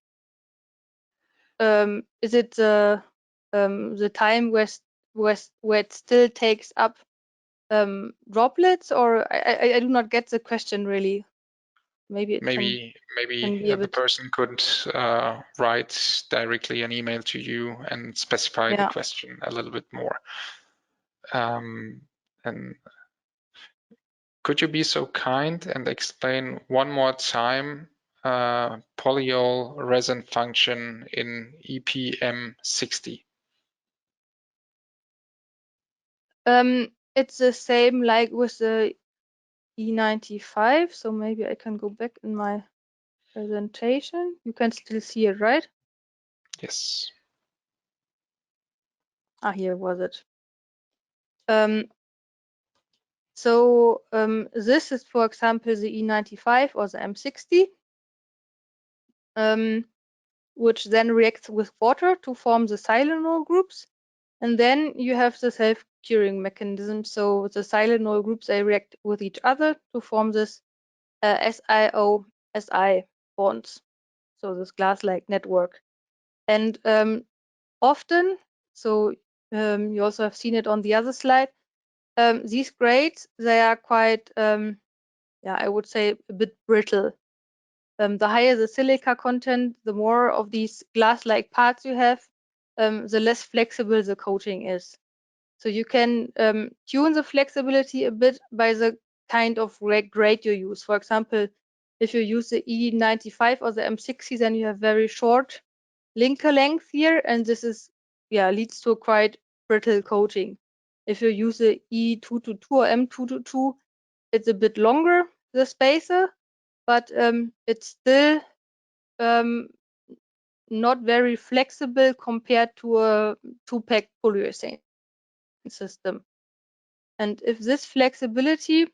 is it the time where it still takes up droplets, or I do not get the question really. maybe it maybe can be a the bit. person could write directly an email to you and specify the question a little bit more. And could you be so kind and explain one more time polyol resin function in EPM 60? It's the same like with the E95. So maybe I can go back in my presentation. You can still see it, right? Yes. Ah, here was it. So this is, for example, the E95 or the M60, which then reacts with water to form the silanol groups. And then you have the self-curing mechanism. So the silanol groups, they react with each other to form this SiO-Si bonds. So this glass-like network. And often, so you also have seen it on the other slide, these grades, they are quite, I would say a bit brittle. The higher the silica content, the more of these glass-like parts you have, the less flexible the coating is. So you can tune the flexibility a bit by the kind of grade you use. For example, if you use the E95 or the M60, then you have very short linker length here, and this is leads to a quite brittle coating. If you use the E222 or M222, it's a bit longer, the spacer, but it's still not very flexible compared to a 2-pack polyurethane system. And if this flexibility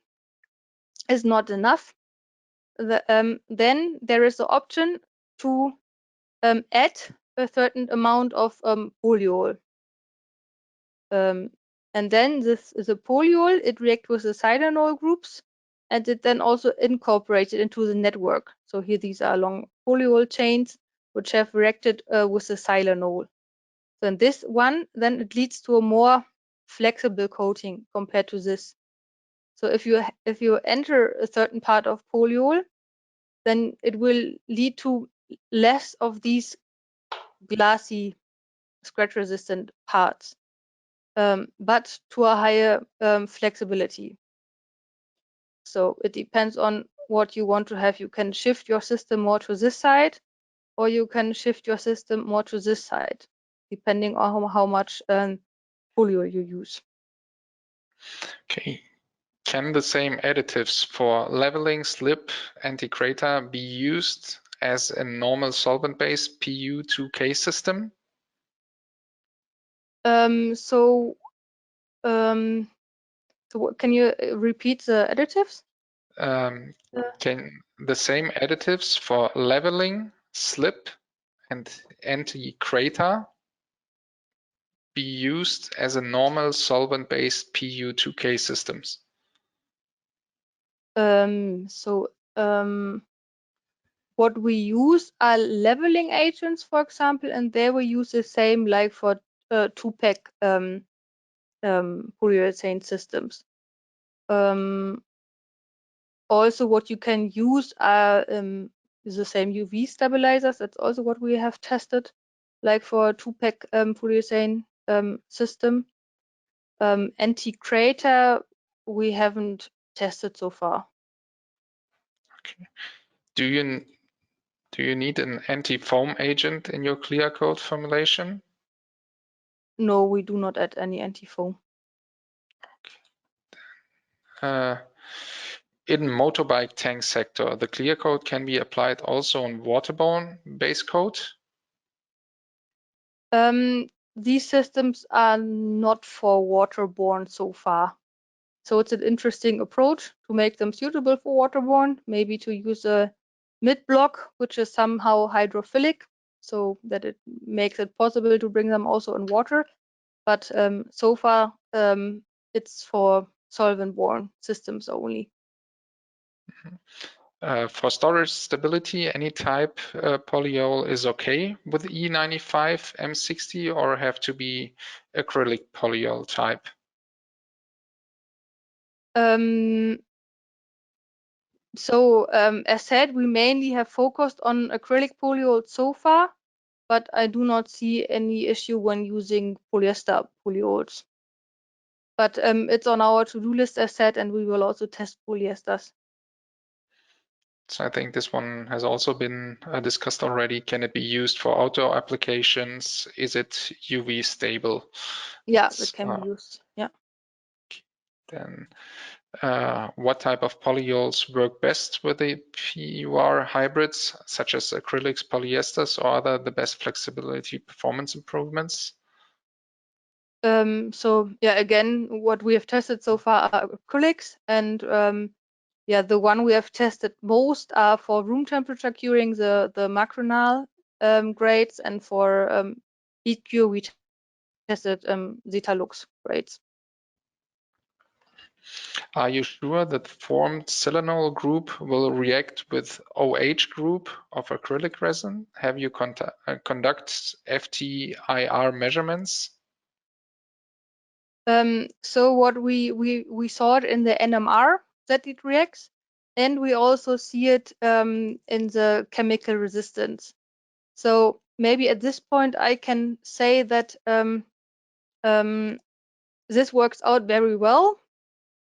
is not enough, then there is the option to add a certain amount of polyol. And then this is a polyol, it reacts with the silanol groups, and it then also incorporated into the network. So here these are long polyol chains which have reacted with the silanol. So in this one, then it leads to a more flexible coating compared to this. So if you enter a certain part of polyol, then it will lead to less of these glassy, scratch-resistant parts, but to a higher flexibility. So it depends on what you want to have. You can shift your system more to this side, or you can shift your system more to this side, depending on how much polyol you use. Okay. Can the same additives for leveling, slip, anti-crater be used as a normal solvent-based PU2K system? So can you repeat the additives? Can the same additives for leveling, slip, and anti-crater be used as a normal solvent-based PU2K systems? What we use are leveling agents, for example, and there we use the same like for 2-pack polyurethane systems. Also, what you can use are the same UV stabilizers. That's also what we have tested, like for a 2-pack polyurethane system. Anti-crater, we haven't tested so far. Okay. Do you need an anti-foam agent in your clear coat formulation? No, we do not add any anti-foam. In motorbike tank sector, the clear coat can be applied also on waterborne base coat? These systems are not for waterborne so far. So it's an interesting approach to make them suitable for waterborne, maybe to use a mid-block, which is somehow hydrophilic, so that it makes it possible to bring them also in water. But so far, it's for solvent-borne systems only. For storage stability, any type polyol is okay with E95 M60 or have to be acrylic polyol type? So as said, we mainly have focused on acrylic polyols so far, but I do not see any issue when using polyester polyols. But it's on our to-do list as said, and we will also test polyesters. So I think this one has also been discussed already. Can it be used for outdoor applications? Is it UV stable? Yeah, it can be used. Yeah. Then what type of polyols work best with the PUR hybrids, such as acrylics, polyesters, or are the best flexibility performance improvements? So yeah, again, what we have tested so far are acrylics, and yeah, the one we have tested most are for room temperature curing, the macronal grades, and for heat cure we tested Zetalux grades. Are you sure that formed silanol group will react with OH group of acrylic resin? Have you conduct FTIR measurements? So what we saw it in the NMR that it reacts, and we also see it in the chemical resistance. So maybe at this point I can say that this works out very well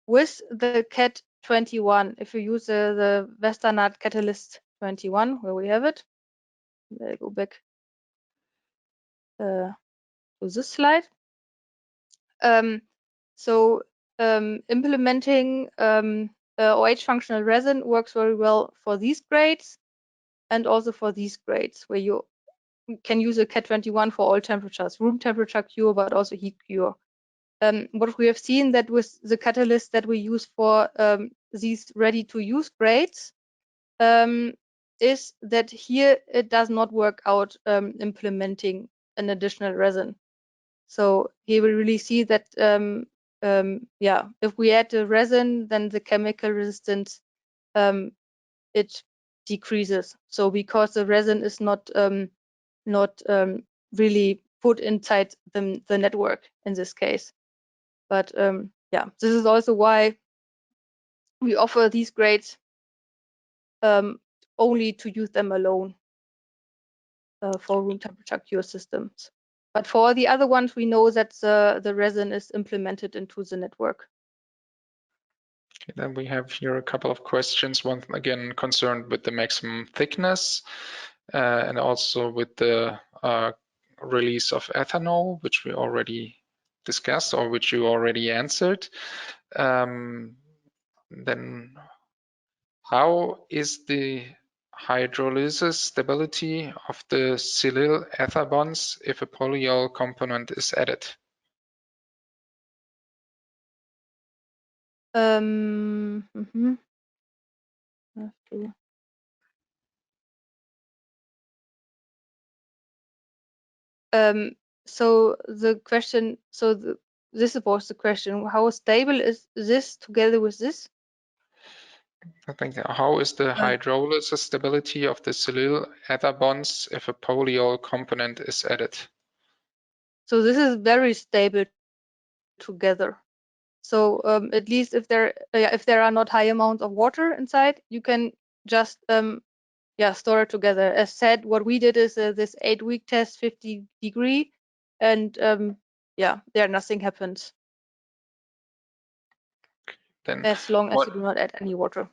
with the CAT 21. If you use the Westernat Catalyst 21, where we have it, I'll go back to this slide. Implementing OH functional resin works very well for these grades and also for these grades, where you can use a CAT 21 for all temperatures, room temperature cure, but also heat cure. What we have seen that with the catalyst that we use for these ready-to-use grades is that here it does not work out implementing an additional resin. So here we really see that yeah, if we add the resin, then the chemical resistance it decreases. So because the resin is not really put inside the network in this case. But yeah, this is also why we offer these grades only to use them alone for room temperature cure systems. But for the other ones, we know that the resin is implemented into the network. Okay, then we have here a couple of questions. One again concerned with the maximum thickness and also with the release of ethanol, which we already discussed or which you already answered. Then how is the hydrolysis stability of the silyl ether bonds if a polyol component is added? So the question, this was the question, how stable is this together with this? I think how is the hydrolysis stability of the silyl ether bonds if a polyol component is added? So this is very stable together. So at least if there are not high amounts of water inside, you can just store it together. As said, what we did is this 8-week test, 50 degree, and there nothing happens. Then as long as you do not add any water.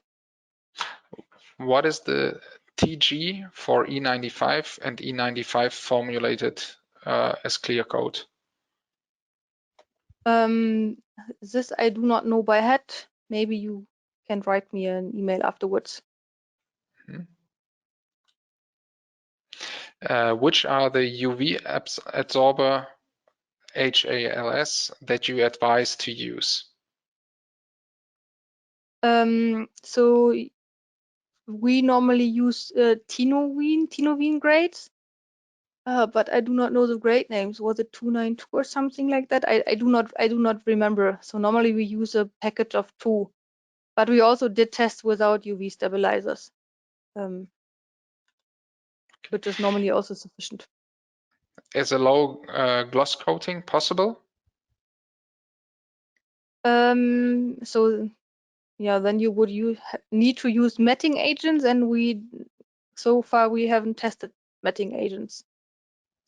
What is the TG for E95 and E95 formulated as clear coat? This I do not know by head. Maybe you can write me an email afterwards. Which are the UV absorber HALS that you advise to use? So we normally use Tinovine grades, but I do not know the grade names. Was it 292 or something like that? I do not remember. So normally we use a package of 2, but we also did tests without UV stabilizers, which is normally also sufficient. Is a low gloss coating possible? So yeah, then you would need to use matting agents, and so far we haven't tested matting agents.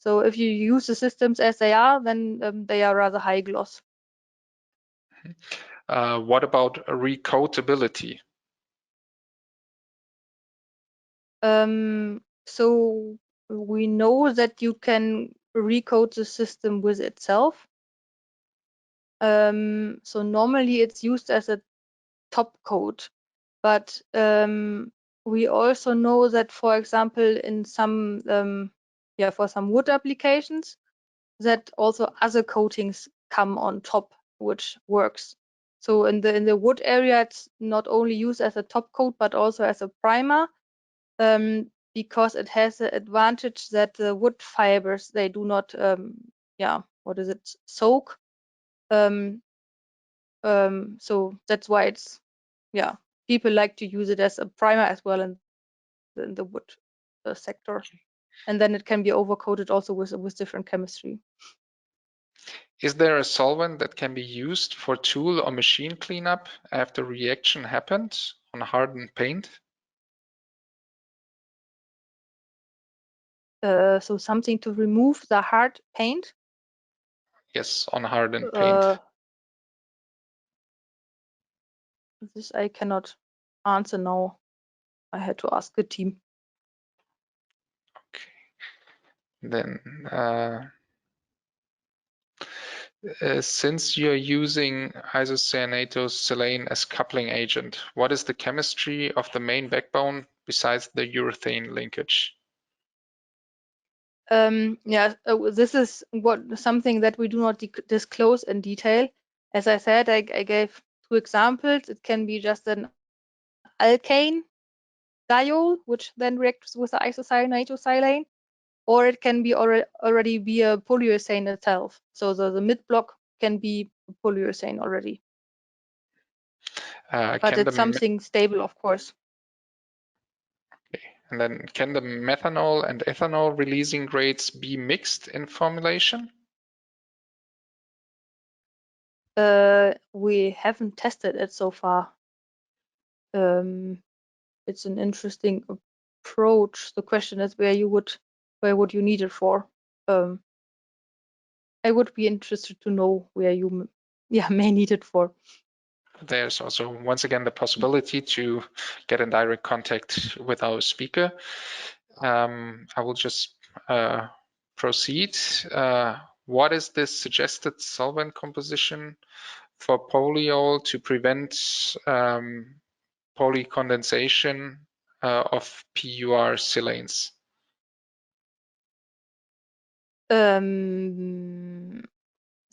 So if you use the systems as they are, then they are rather high gloss. What about recoatability? So we know that you can recoat the system with itself. So normally it's used as a top coat, but we also know that, for example, in some for some wood applications, that also other coatings come on top, which works. So in the wood area, it's not only used as a top coat but also as a primer, because it has the advantage that the wood fibers, they do not soak. So that's why people like to use it as a primer as well in the wood sector, and then it can be overcoated also with different chemistry. Is there a solvent that can be used for tool or machine cleanup after reaction happened on hardened paint? So something to remove the hard paint. Yes, on hardened paint. This I cannot answer now. I had to ask the team. Okay. Then, since you're using isocyanatosilane as coupling agent, what is the chemistry of the main backbone besides the urethane linkage? This is something that we do not disclose in detail. As I said, I gave 2 examples. It can be just an alkane diol, which then reacts with the isocyanatosilane, or it can be already be a polyurethane itself. So the mid block can be polyurethane already. But it's something stable, of course. And then can the methanol and ethanol releasing grades be mixed in formulation? We haven't tested it so far. It's an interesting approach. The question is where would you need it for? I would be interested to know where you may need it for. There's also, once again, the possibility to get in direct contact with our speaker. I will just proceed. What is the suggested solvent composition for polyol to prevent polycondensation of PUR-silanes?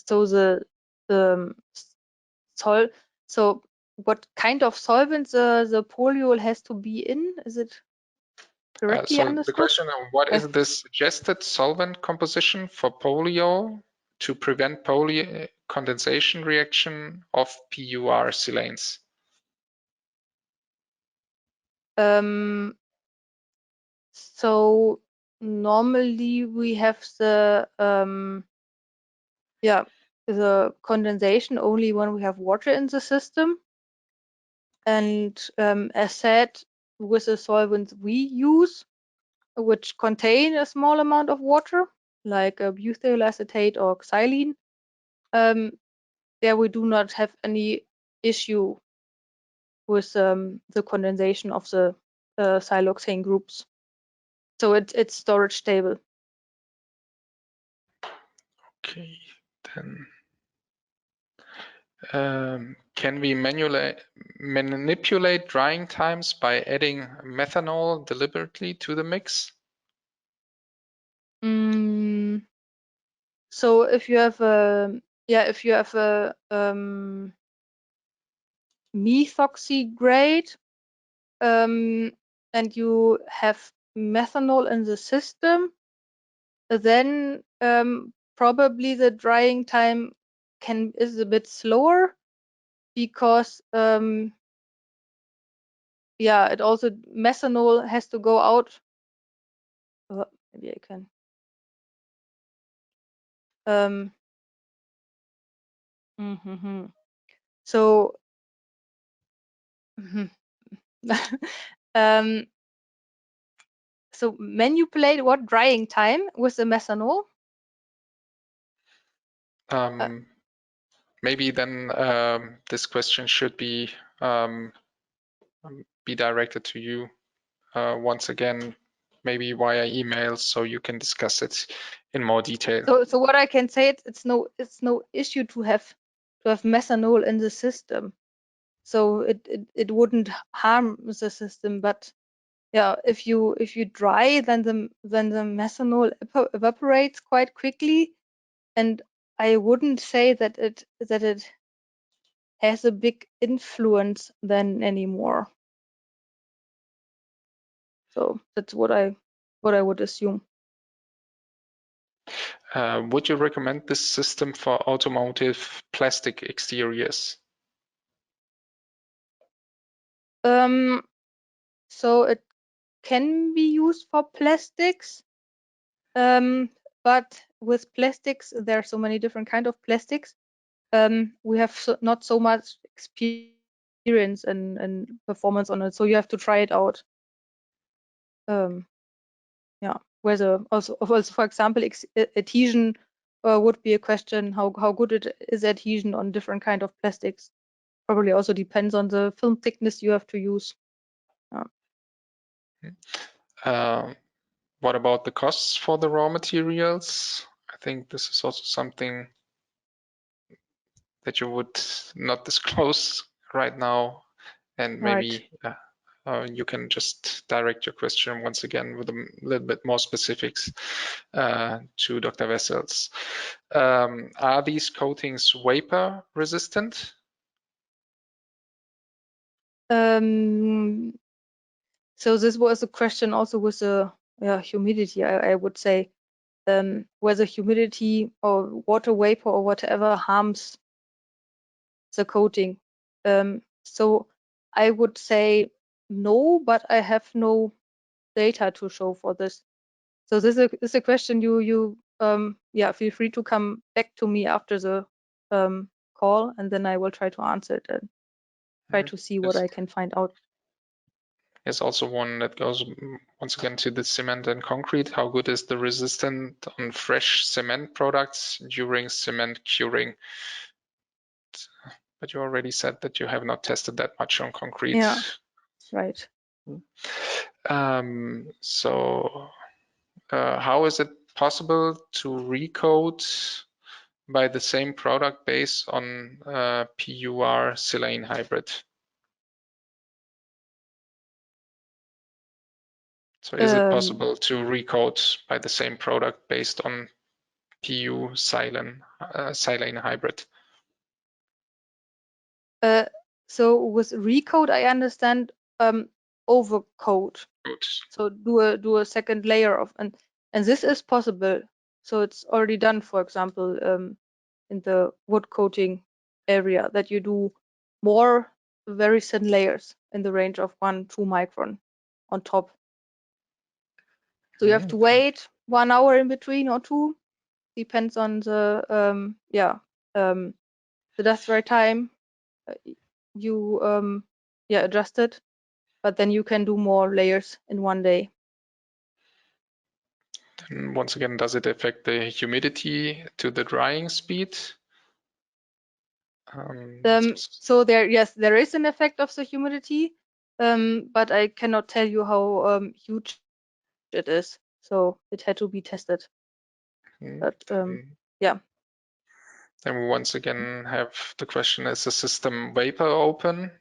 So so what kind of solvent the polyol has to be in? Is it correctly So the understood? question, what is the suggested solvent composition for polyol to prevent condensation reaction of PUR-silanes? So normally we have the condensation only when we have water in the system. And as said, with the solvents we use, which contain a small amount of water, like butyl acetate or xylene, there we do not have any issue with the condensation of the siloxane groups. So it's storage stable. Okay, then can we manipulate drying times by adding methanol deliberately to the mix? So if you have a methoxy grade, and you have methanol in the system, then probably the drying time is a bit slower, because it also methanol has to go out. Maybe I can. So So manipulate what drying time with the methanol? Maybe then this question should be directed to you once again, maybe via email, so you can discuss it in more detail. So what I can say, it's no issue to have methanol in the system. So it wouldn't harm the system, but yeah, if you dry, then the methanol evaporates quite quickly, and I wouldn't say that it has a big influence then anymore. So that's what I would assume. Would you recommend this system for automotive plastic exteriors? So it can be used for plastics, but with plastics, there are so many different kind of plastics. We have not so much experience and performance on it, so you have to try it out. Yeah, whether also for example adhesion would be a question. How good it is adhesion on different kind of plastics. Probably also depends on the film thickness you have to use. What about the costs for the raw materials? I think this is also something that you would not disclose right now, and maybe you can just direct your question once again with a little bit more specifics to Dr. Wessels. Are these coatings vapor resistant? So this was a question also with the humidity. I would say whether humidity or water vapor or whatever harms the coating. So I would say no, but I have no data to show for this. So this is a question you feel free to come back to me after the call, and then I will try to answer it and try to see what I can find out. There's also one that goes once again to the cement and concrete. How good is the resistance on fresh cement products during cement curing? But you already said that you have not tested that much on concrete. Yeah, right. So how is it possible to recoat by the same product based on PUR-Silane Hybrid? So is it possible to recoat by the same product based on PU-Silane Hybrid? So with recoat, I understand overcoat. Good. So do a second layer of and this is possible. So it's already done, for example, in the wood coating area, that you do more very thin layers in the range of 1-2 micron on top. So you have to wait 1 hour in between or 2, depends on the the dust dry time you adjust it, but then you can do more layers in one day. Then once again, does it affect the humidity to the drying speed? So there is an effect of the humidity, but I cannot tell you how huge it is. So it had to be tested. But yeah. Then we once again have the question, is the system vapor open?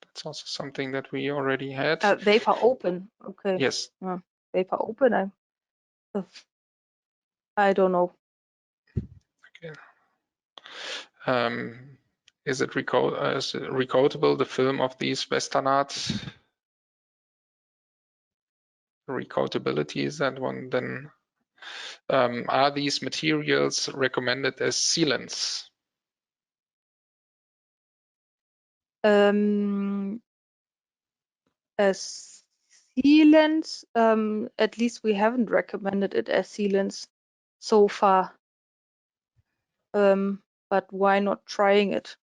That's also something that we already had. Vapor open. Okay. Yes. Vapor open. I don't know. Okay. Is it recoatable, the film of these Westernart? Recoatability is that one. Then are these materials recommended as sealants? As sealants, at least we haven't recommended it as sealants so far. But why not trying it?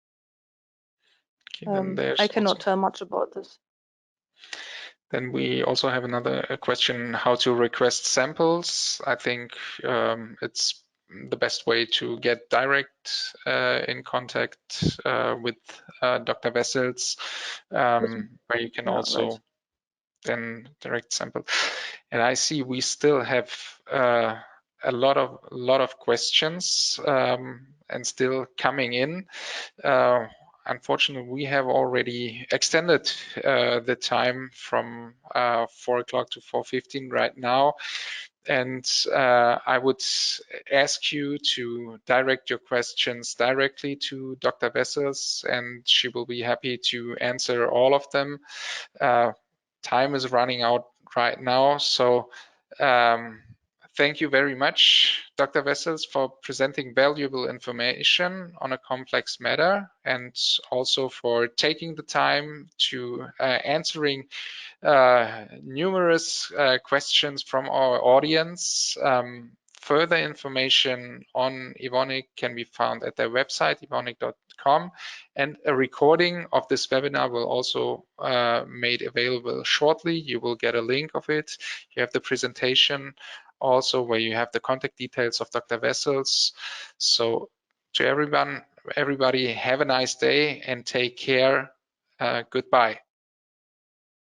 then there's I cannot also, tell much about this. then we also have another question, how to request samples. I think it's the best way to get direct in contact with Dr. Wessels, where you can Yeah, also right. then direct sample. And I see we still have a lot of questions and still coming in. Unfortunately, we have already extended the time from 4 o'clock to 4:15 right now. And I would ask you to direct your questions directly to Dr. Wessels, and she will be happy to answer all of them. Time is running out right now, so thank you very much, Dr. Wessels, for presenting valuable information on a complex matter, and also for taking the time to answering numerous questions from our audience. Further information on Evonik can be found at their website, evonik.com, and a recording of this webinar will also made available shortly. You will get a link of it. You have the presentation also where you have the contact details of Dr. Wessels. So to everybody, have a nice day and take care. Goodbye.